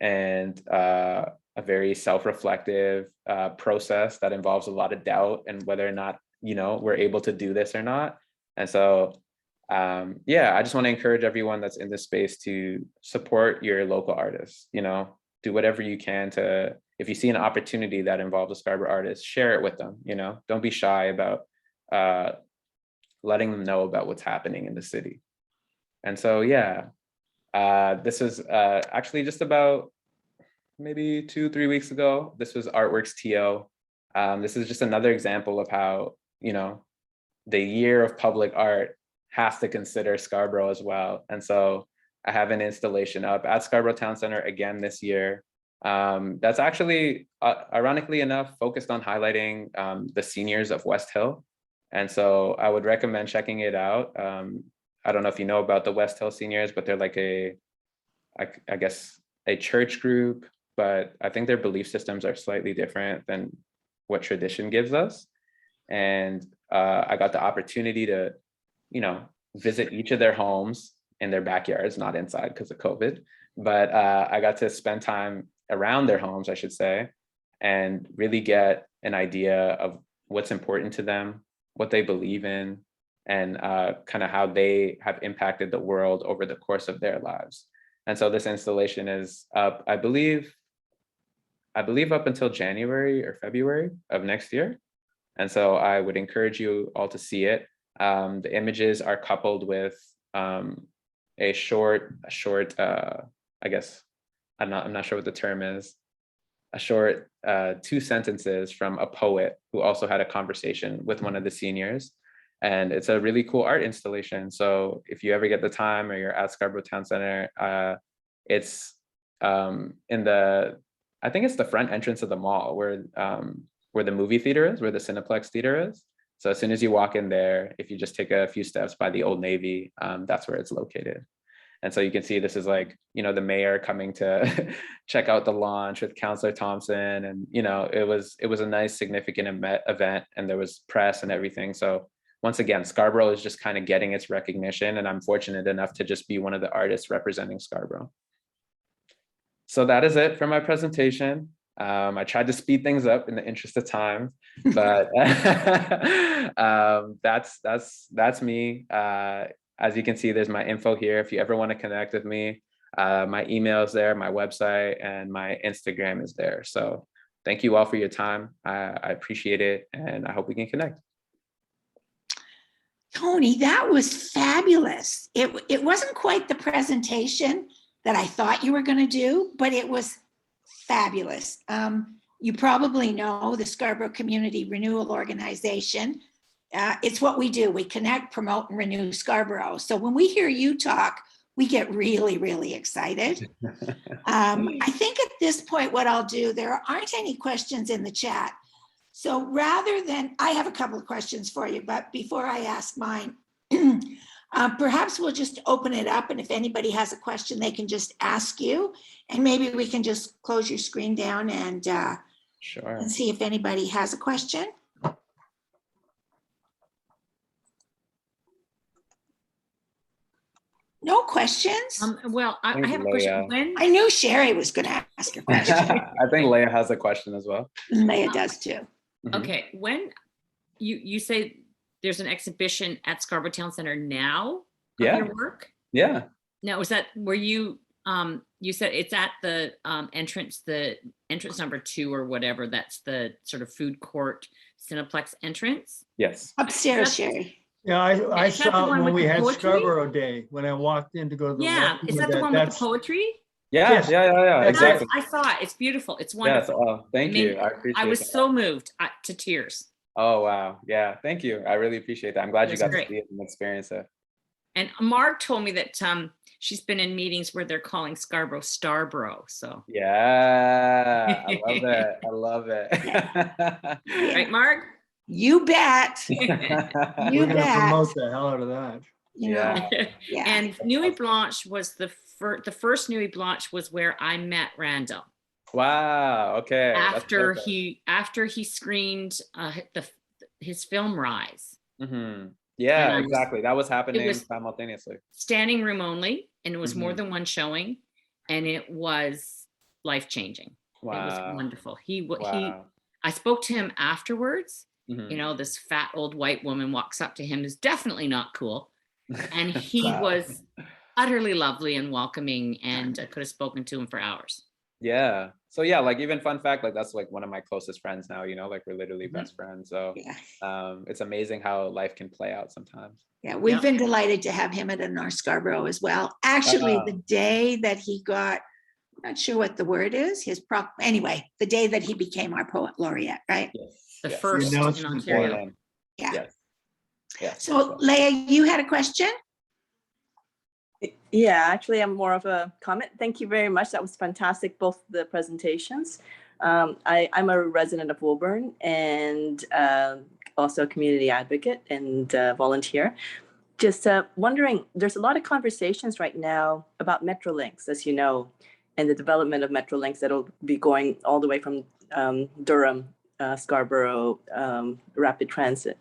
and a very self-reflective process that involves a lot of doubt and whether or not, you know, we're able to do this or not. And so, yeah, I just want to encourage everyone that's in this space to support your local artists, you know, do whatever you can to, if you see an opportunity that involves a Scarborough artist, share it with them, you know, don't be shy about letting them know about what's happening in the city. And so, yeah, this was actually just about maybe 2-3 weeks ago. This was Artworks TO. This is just another example of how, you know, the year of public art has to consider Scarborough as well. And so I have an installation up at Scarborough Town Center again this year. That's actually, ironically enough, focused on highlighting the seniors of West Hill. And so I would recommend checking it out. I don't know if you know about the West Hill seniors, but they're like I guess a church group, but I think their belief systems are slightly different than what tradition gives us. And I got the opportunity to, you know, visit each of their homes in their backyards, not inside because of COVID, but I got to spend time around their homes, I should say, and really get an idea of what's important to them, what they believe in, and kind of how they have impacted the world over the course of their lives. And so this installation is up, I believe up until January or February of next year. And so I would encourage you all to see it. The images are coupled with a short, I guess, I'm not sure what the term is, a short 2 sentences from a poet who also had a conversation with one of the seniors. And it's a really cool art installation. So if you ever get the time or you're at Scarborough Town Center, it's in the, I think it's the front entrance of the mall where the movie theater is, where the Cineplex theater is. So as soon as you walk in there, if you just take a few steps by the Old Navy, that's where it's located. And so you can see this is like, the mayor coming to check out the launch with Councillor Thompson. And, it was a nice, significant event, and there was press and everything. So once again, Scarborough is just kind of getting its recognition, and I'm fortunate enough to just be one of the artists representing Scarborough. So that is it for my presentation. I tried to speed things up in the interest of time, but that's me. As you can see, there's my info here. If you ever want to connect with me, my email is there, my website, and my Instagram is there. So thank you all for your time. I appreciate it, and I hope we can connect. Tony, that was fabulous. It wasn't quite the presentation that I thought you were going to do, but it was fabulous. You probably know the Scarborough Community Renewal Organization. It's what we do. We connect, promote, and renew Scarborough. So when we hear you talk, we get really, really excited. I think at this point, what I'll do, there aren't any questions in the chat. So rather than, I have a couple of questions for you, but before I ask mine, perhaps we'll just open it up, and if anybody has a question, they can just ask you, and maybe we can just close your screen down and Sure. and see if anybody has a question. No questions? Well, I Thank have a you, question. Leah. When I knew Sherry was going to ask a question. I think Leah has a question as well. Leah does too. Mhm. okay, when you say there's an exhibition at Scarborough Town Center now of Yeah. your work? Yeah. Now, is that where you said it's at the entrance number 2 or whatever, that's the sort of food court Cineplex entrance? Yes. Upstairs, That's- Sherry. Yeah, I Is that the saw it one when with we the had poetry? Scarborough Day, when I walked in to go to the. Yeah, luncheon is with that the one with the That's- poetry? Yeah. Yes. Yeah. Yes. Exactly. I saw it. It's beautiful. It's Yes. wonderful. Oh, thank I mean, you. I appreciate I was that. so moved to tears. Oh, wow. Yeah. Thank you. I really appreciate that. I'm glad you That's got great. to see it and experience it. And Mark told me that she's been in meetings where they're calling Scarborough Starborough. So, Yeah. I love it. I love it. Yeah. right, Mark? You bet. We're You gonna bet. promote the hell out of that. You know, Yeah. yeah. And Nuit Blanche was the first Nuit Blanche was where I met Randall Wow. Okay. That's after perfect. he screened his film Rise. Mhm. Yeah, And I was- exactly. That was happening was- simultaneously. Standing room only, and it was more Mhm. than one showing, and it was life-changing. It was Wow. wonderful. Wow. I spoke to him afterwards. Mhm. You know, this fat old white woman walks up to him, who's definitely not cool. And he Wow. was utterly lovely and welcoming, and I could have spoken to him for hours. Yeah. So yeah, like even fun fact, like that's like one of my closest friends now, like we're literally best friends. So Yeah. it's amazing how life can play out sometimes. Yeah, we've Yep. been delighted to have him at North Scarborough as well. Actually, Ah. the day that he got, not sure what the word is, anyway, the day that he became our poet laureate, right? Yes. The Yes. first in announcement for Ontario. Morning. Yeah. Yes. Yes. So Leah, you had a question? Yeah, actually, I'm more of a comment. Thank you very much. That was fantastic, both the presentations. I'm a resident of Woburn and also a community advocate and volunteer. Just wondering, there's a lot of conversations right now about Metrolinx, as you know, and the development of Metrolinx that'll be going all the way from Durham, Scarborough, rapid transit.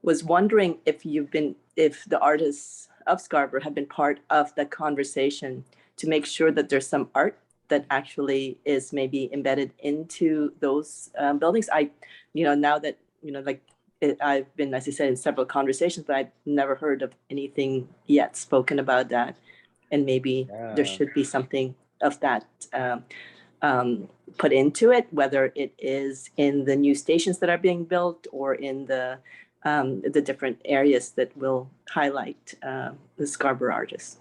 Was wondering if the artists of Scarborough have been part of the conversation to make sure that there's some art that actually is maybe embedded into those buildings. Now that, I've been, as I said, in several conversations, but I've never heard of anything yet spoken about that. And maybe there should be something of that put into it, whether it is in the new stations that are being built or in the different areas that will highlight the Scarborough artists.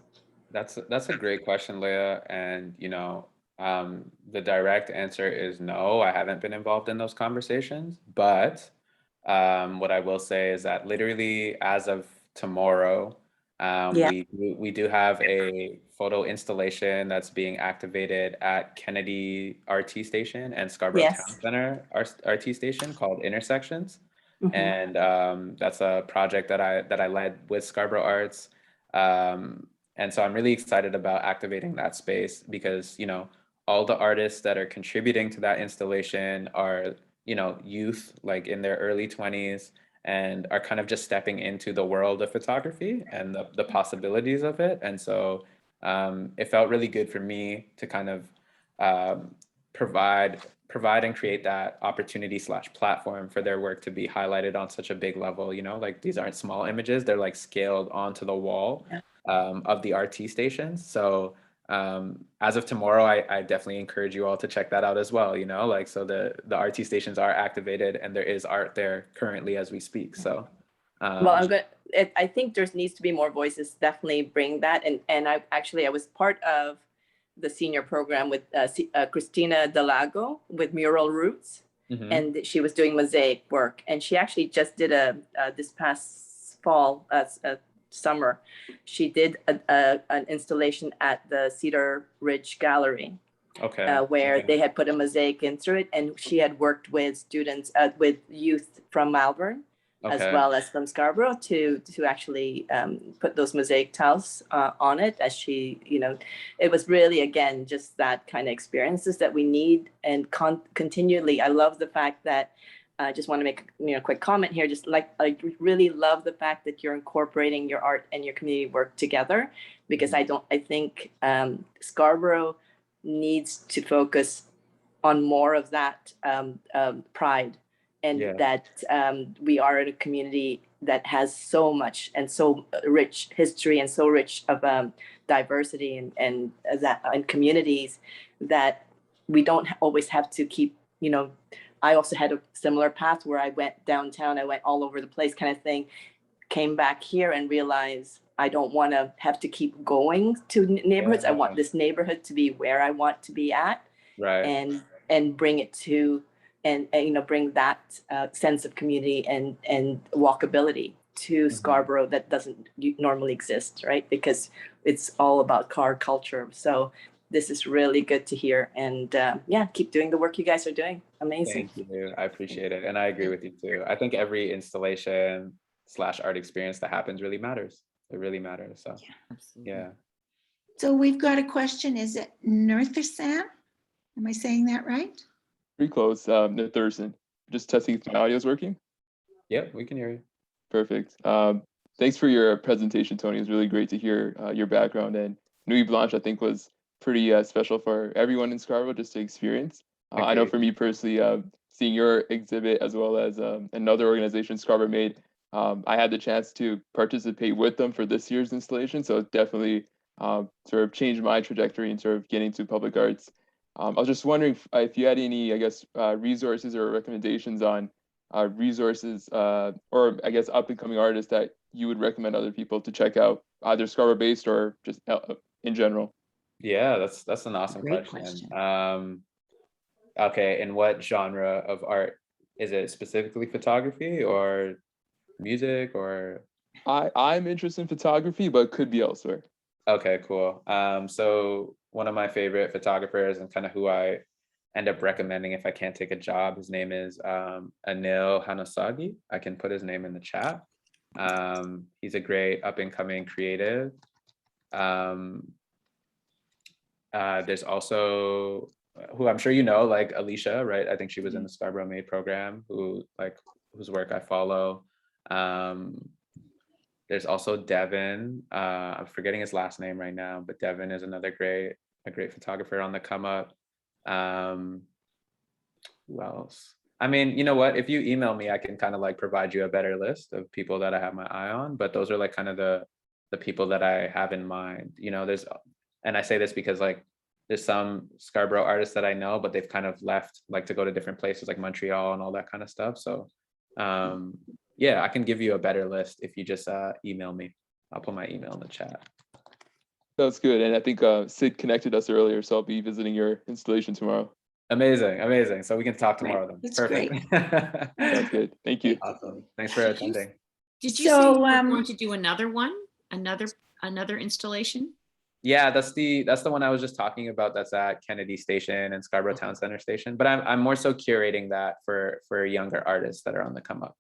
That's a great question, Leah. And the direct answer is no, I haven't been involved in those conversations, but What I will say is that literally as of tomorrow, Yeah. we do have a photo installation that's being activated at Kennedy RT Station and Scarborough Yes. Town Center RT Station called Intersections. Mhm. And that's a project that I led with Scarborough Arts. And so I'm really excited about activating that space because, you know, all the artists that are contributing to that installation are, you know, youth like in their early 20s and are kind of just stepping into the world of photography and the possibilities of it. And so it felt really good for me to kind of um, provide and create that opportunity / platform for their work to be highlighted on such a big level. You know, like these aren't small images, they're like scaled onto the wall of the RT stations. So as of tomorrow, I definitely encourage you all to check that out as well. You know, like, so the RT stations are activated and there is art there currently as we speak. So Well, I think there needs to be more voices. Definitely bring that. And I was part of the senior program with Christina Delago with Mural Roots, mhm. and she was doing mosaic work. And she actually just did this past fall, summer, she did an installation at the Cedar Ridge Gallery. Okay. Where Okay. they had put a mosaic into it, and she had worked with students, with youth from Malvern, as Okay. well as from Scarborough, to actually put those mosaic tiles on it. As she, you know, it was really, again, just that kind of experiences that we need, and continually. I love the fact that. I just want to make a quick comment here. Just like, I really love the fact that you're incorporating your art and your community work together, because Mhm. I think Scarborough needs to focus on more of that pride, and Yeah. that we are in a community that has so much and so rich history and so rich of diversity and communities, that we don't always have to keep, I also had a similar path where I went downtown, I went all over the place kind of thing, came back here and realized I don't want to have to keep going to neighborhoods. I want this neighborhood to be where I want to be at, Right. and bring it to, and bring that sense of community and walkability to Scarborough that doesn't normally exist, right? Because it's all about car culture. So this is really good to hear, and yeah, keep doing the work you guys are doing. Amazing. Thank you. I appreciate it. And I agree with you too. I think every installation / art experience that happens really matters. It really matters. So Absolutely. yeah. So we've got a question. Is it Nurthasam? Am I saying that right? Pretty close, Thurston. Just testing if my audio is working. Yep, we can hear you. Perfect. Thanks for your presentation, Tony. It was really great to hear your background. And Nuit Blanche, I think, was pretty special for everyone in Scarborough just to experience. I know Agreed. for me personally, seeing your exhibit as well as another organization, Scarborough Made, I had the chance to participate with them for this year's installation. So it definitely sort of changed my trajectory in sort of getting to public arts. I was just wondering if you had any, I guess, resources or recommendations on resources or I guess up and coming artists that you would recommend other people to check out, either Scarborough based or just in general. Yeah, that's an awesome Great question. question. Okay, in what genre of art? Is it specifically photography or music or? I'm interested in photography, but could be elsewhere. Okay, cool. So one of my favorite photographers and kind of who I end up recommending if I can't take a job, his name is Anil Hanasagi. I can put his name in the chat. He's a great up and coming creative. There's also who I'm sure you know, like Alicia, right? I think she was in the Scarborough Made program, whose work I follow. There's also Devin. I'm forgetting his last name right now, but Devin is another great photographer on the come up. Who else? I mean, you know what? If you email me, I can kind of like provide you a better list of people that I have my eye on. But those are like kind of the people that I have in mind. You know, and I say this because like there's some Scarborough artists that I know, but they've kind of left like to go to different places like Montreal and all that kind of stuff. So yeah, I can give you a better list if you just email me. I'll put my email in the chat. That's good. And I think Sid connected us earlier, so I'll be visiting your installation tomorrow. Amazing, amazing. So we can talk tomorrow then. That's Perfect. Sounds good. Thank you. Awesome. Thanks for attending. Did you say So, you were going to do another one? Another installation? Yeah, that's the one I was just talking about. That's at Kennedy Station and Scarborough Town Center Station. But I'm more so curating that for younger artists that are on the come up.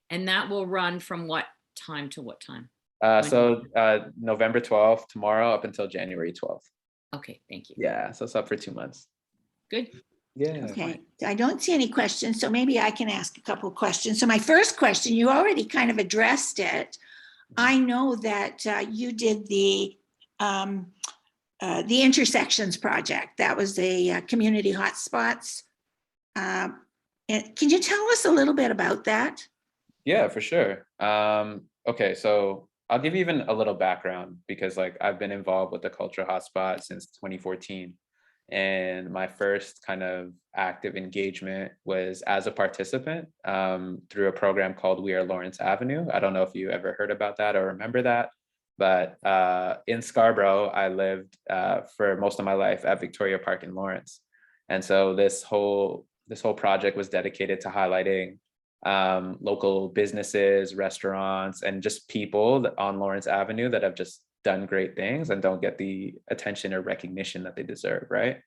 And that will run from what time to what time? So November 12th, tomorrow, up until January 12th. Okay, thank you. Yeah, so it's up for 2 months. Good. Yeah. Okay, I don't see any questions, so maybe I can ask a couple of questions. So my first question, you already kind of addressed it. I know that you did the intersections project. That was a community hotspots. And can you tell us a little bit about that? Yeah, for sure. Okay, so I'll give you even a little background because like I've been involved with the cultural hotspot since 2014. And my first kind of active engagement was as a participant through a program called We Are Lawrence Avenue. I don't know if you ever heard about that or remember that, but in Scarborough, I lived for most of my life at Victoria Park in Lawrence. And so this whole project was dedicated to highlighting local businesses, restaurants, and just people on Lawrence Avenue that have just done great things and don't get the attention or recognition that they deserve, right?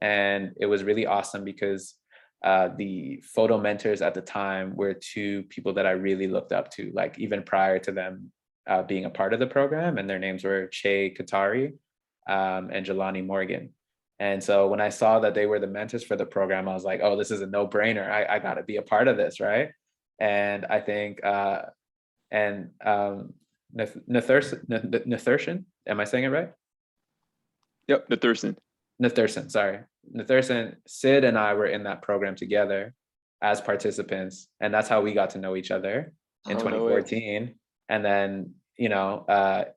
And it was really awesome because the photo mentors at the time were two people that I really looked up to, like even prior to them being a part of the program, and their names were Che Katari and Jelani Morgan. And so when I saw that they were the mentors for the program, I was like, oh, this is a no-brainer. I got to be a part of this, right? And I think, Nathurshan, am I saying it right? Yep, Nathurshan, sorry. Nathurshan, Sid and I were in that program together as participants. And that's how we got to know each other in Oh, no way. 2014. And then,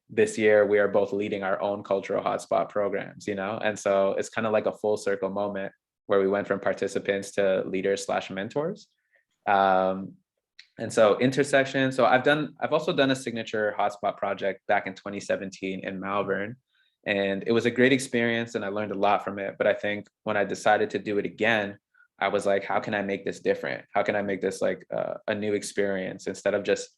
this year we are both leading our own cultural hotspot programs, and so it's kind of like a full circle moment where we went from participants to leaders / mentors. And so intersection. So I've also done a signature hotspot project back in 2017 in Malvern, and it was a great experience and I learned a lot from it. But I think when I decided to do it again, I was like, how can I make this different? How can I make this like a new experience instead of just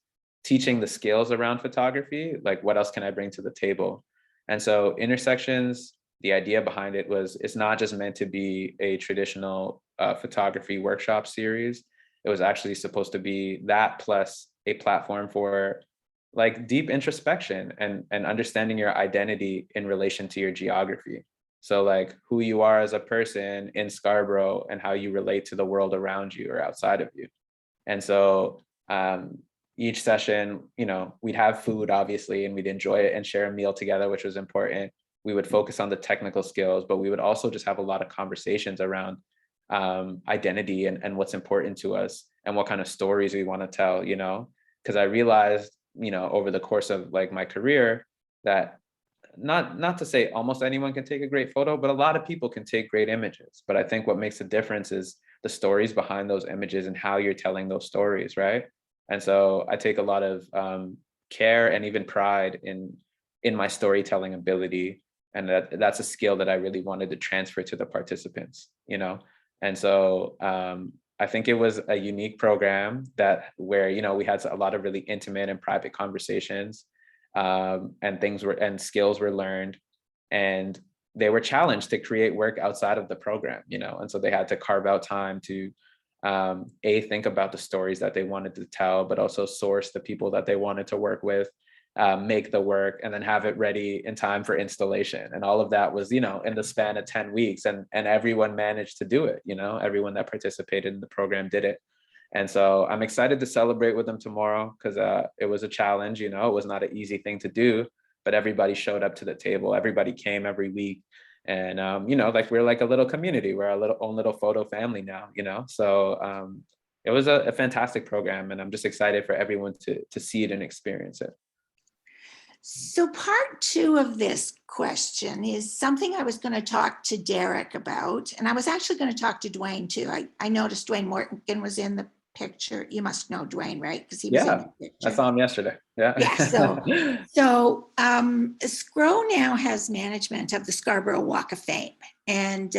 teaching the skills around photography? Like, what else can I bring to the table? And so intersections, the idea behind it was it's not just meant to be a traditional photography workshop series. It was actually supposed to be that plus a platform for like deep introspection and understanding your identity in relation to your geography. So like who you are as a person in Scarborough and how you relate to the world around you or outside of you. And so each session, we'd have food obviously, and we'd enjoy it and share a meal together, which was important. We would focus on the technical skills, but we would also just have a lot of conversations around identity and what's important to us and what kind of stories we want to tell, because I realized, over the course of like my career that not to say almost anyone can take a great photo, but a lot of people can take great images. But I think what makes a difference is the stories behind those images and how you're telling those stories, right? And so I take a lot of care and even pride in my storytelling ability. And that's a skill that I really wanted to transfer to the participants, And so I think it was a unique program where, we had a lot of really intimate and private conversations and skills were learned, and they were challenged to create work outside of the program, And so they had to carve out time to think about the stories that they wanted to tell, but also source the people that they wanted to work with, make the work, and then have it ready in time for installation. And all of that was, in the span of 10 weeks, and everyone managed to do it, everyone that participated in the program did it. And so I'm excited to celebrate with them tomorrow because it was a challenge, it was not an easy thing to do, but everybody showed up to the table. Everybody came every week. And, like we're like a little community. We're our own little photo family now, So it was a fantastic program, and I'm just excited for everyone to see it and experience it. So part 2 of this question is something I was going to talk to Derek about, and I was actually going to talk to Dwayne too. I noticed Dwayne Morgan was in the picture. You must know Dwayne, right? Because he was in the picture. I saw him yesterday. Yeah. So SCRO now has management of the Scarborough Walk of Fame, and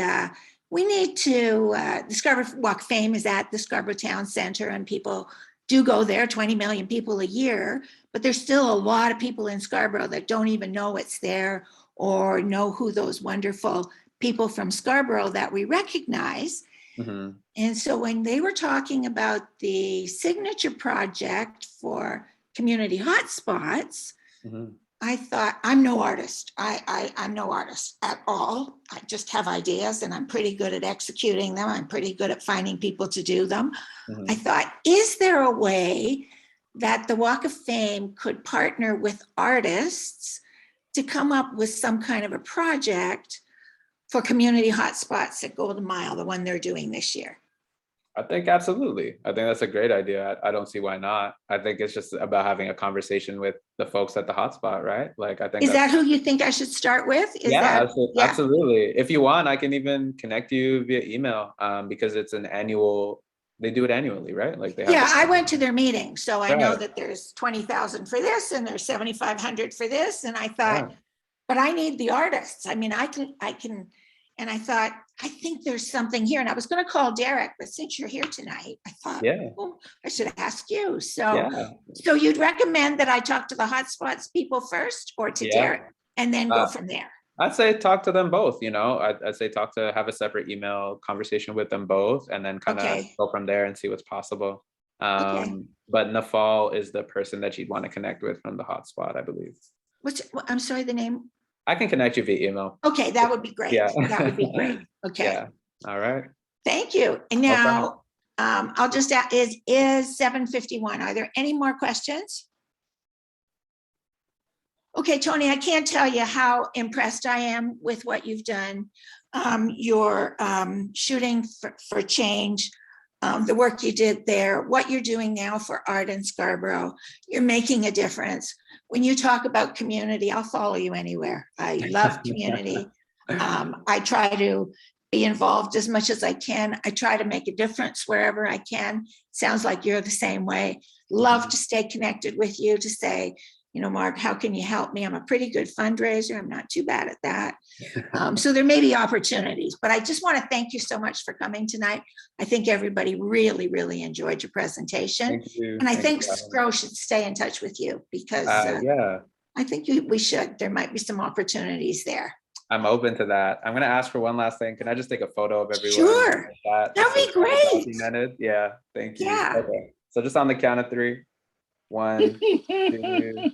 we need to, the Scarborough Walk of Fame is at the Scarborough Town Center, and people do go there, 20 million people a year, but there's still a lot of people in Scarborough that don't even know it's there or know who those wonderful people from Scarborough that we recognize. Mhm. And so when they were talking about the signature project for community hotspots, Mhm. I thought, I'm no artist. I'm no artist at all. I just have ideas and I'm pretty good at executing them. I'm pretty good at finding people to do them. Mhm. I thought, is there a way that the Walk of Fame could partner with artists to come up with some kind of a project for community hotspots at Golden Mile, the one they're doing this year? I think absolutely. I think that's a great idea. I don't see why not. I think it's just about having a conversation with the folks at the hotspot, right? Like, I think Is that's, that who you think I should start with? Is yeah, that, yeah. absolutely. If you want, I can even connect you via email, because it's an annual, they do it annually, right? Like they have. Yeah, I went to their meeting, so I know Right. that there's 20,000 for this and there's 7,500 for this. And I thought, Yeah. but I need the artists. I mean, I can, and I thought, I think there's something here. And I was going to call Derek, but since you're here tonight, I thought, Yeah. oh, I should ask you. So, Yeah. so you'd recommend that I talk to the hotspots people first or to Yeah. Derek and then go Uh, from there? I'd say talk to them both, you know, I'd say have a separate email conversation with them both and then kind of Okay. go from there and see what's possible. Okay. But Nafal is the person that you'd want to connect with from the hotspot, I believe. I'm sorry, the name? I can connect you via email. Okay, that would be great. Yeah. That would be great. Okay. Yeah. All right. Thank you. And No problem. now, I'll just ask, is 7:51. Are there any more questions? Okay, Tony, I can't tell you how impressed I am with what you've done. Your shooting for change, the work you did there, what you're doing now for art in Scarborough, you're making a difference. When you talk about community, I'll follow you anywhere. I love community. I try to be involved as much as I can. I try to make a difference wherever I can. Sounds like you're the same way. Love to stay connected with you, to say, you know, Mark, how can you help me? I'm a pretty good fundraiser. I'm not too bad at that. So there may be opportunities, but I just want to thank you so much for coming tonight. I think everybody really, really enjoyed your presentation. Thank you. And I Thank think you for having me. SCRO should stay in touch with you because Yeah, I think we should. There might be some opportunities there. I'm open to that. I'm gonna ask for one last thing. Can I just take a photo of everyone? Sure. That'd be great. Documented. Yeah, thank you. Yeah. Okay. So just on the count of 3. 1, 2,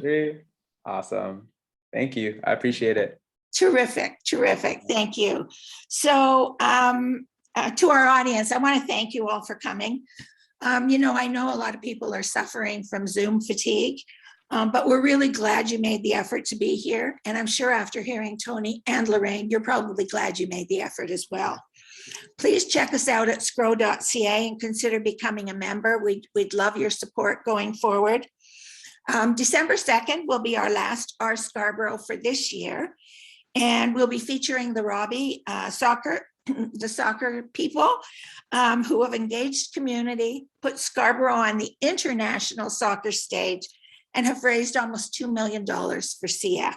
3. Awesome. Thank you. I appreciate it. Terrific, terrific. Thank you. So to our audience, I want to thank you all for coming. You know, I know a lot of people are suffering from Zoom fatigue, but we're really glad you made the effort to be here. And I'm sure after hearing Tony and Lorraine, you're probably glad you made the effort as well. Please check us out at scro.ca and consider becoming a member. We'd love your support going forward. December 2nd will be our last Our Scarborough for this year. And we'll be featuring the Robbie soccer people who have engaged community, put Scarborough on the international soccer stage, and have raised almost $2 million for CF.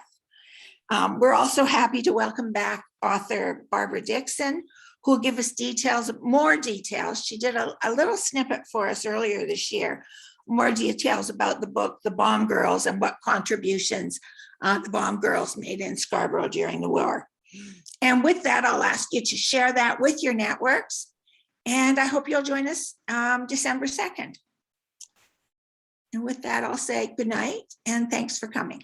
We're also happy to welcome back author Barbara Dixon, who will give us more details. She did a little snippet for us earlier this year, more details about the book, The Bomb Girls, and what contributions the Bomb Girls made in Scarborough during the war. And with that, I'll ask you to share that with your networks. And I hope you'll join us December 2nd. And with that, I'll say good night and thanks for coming.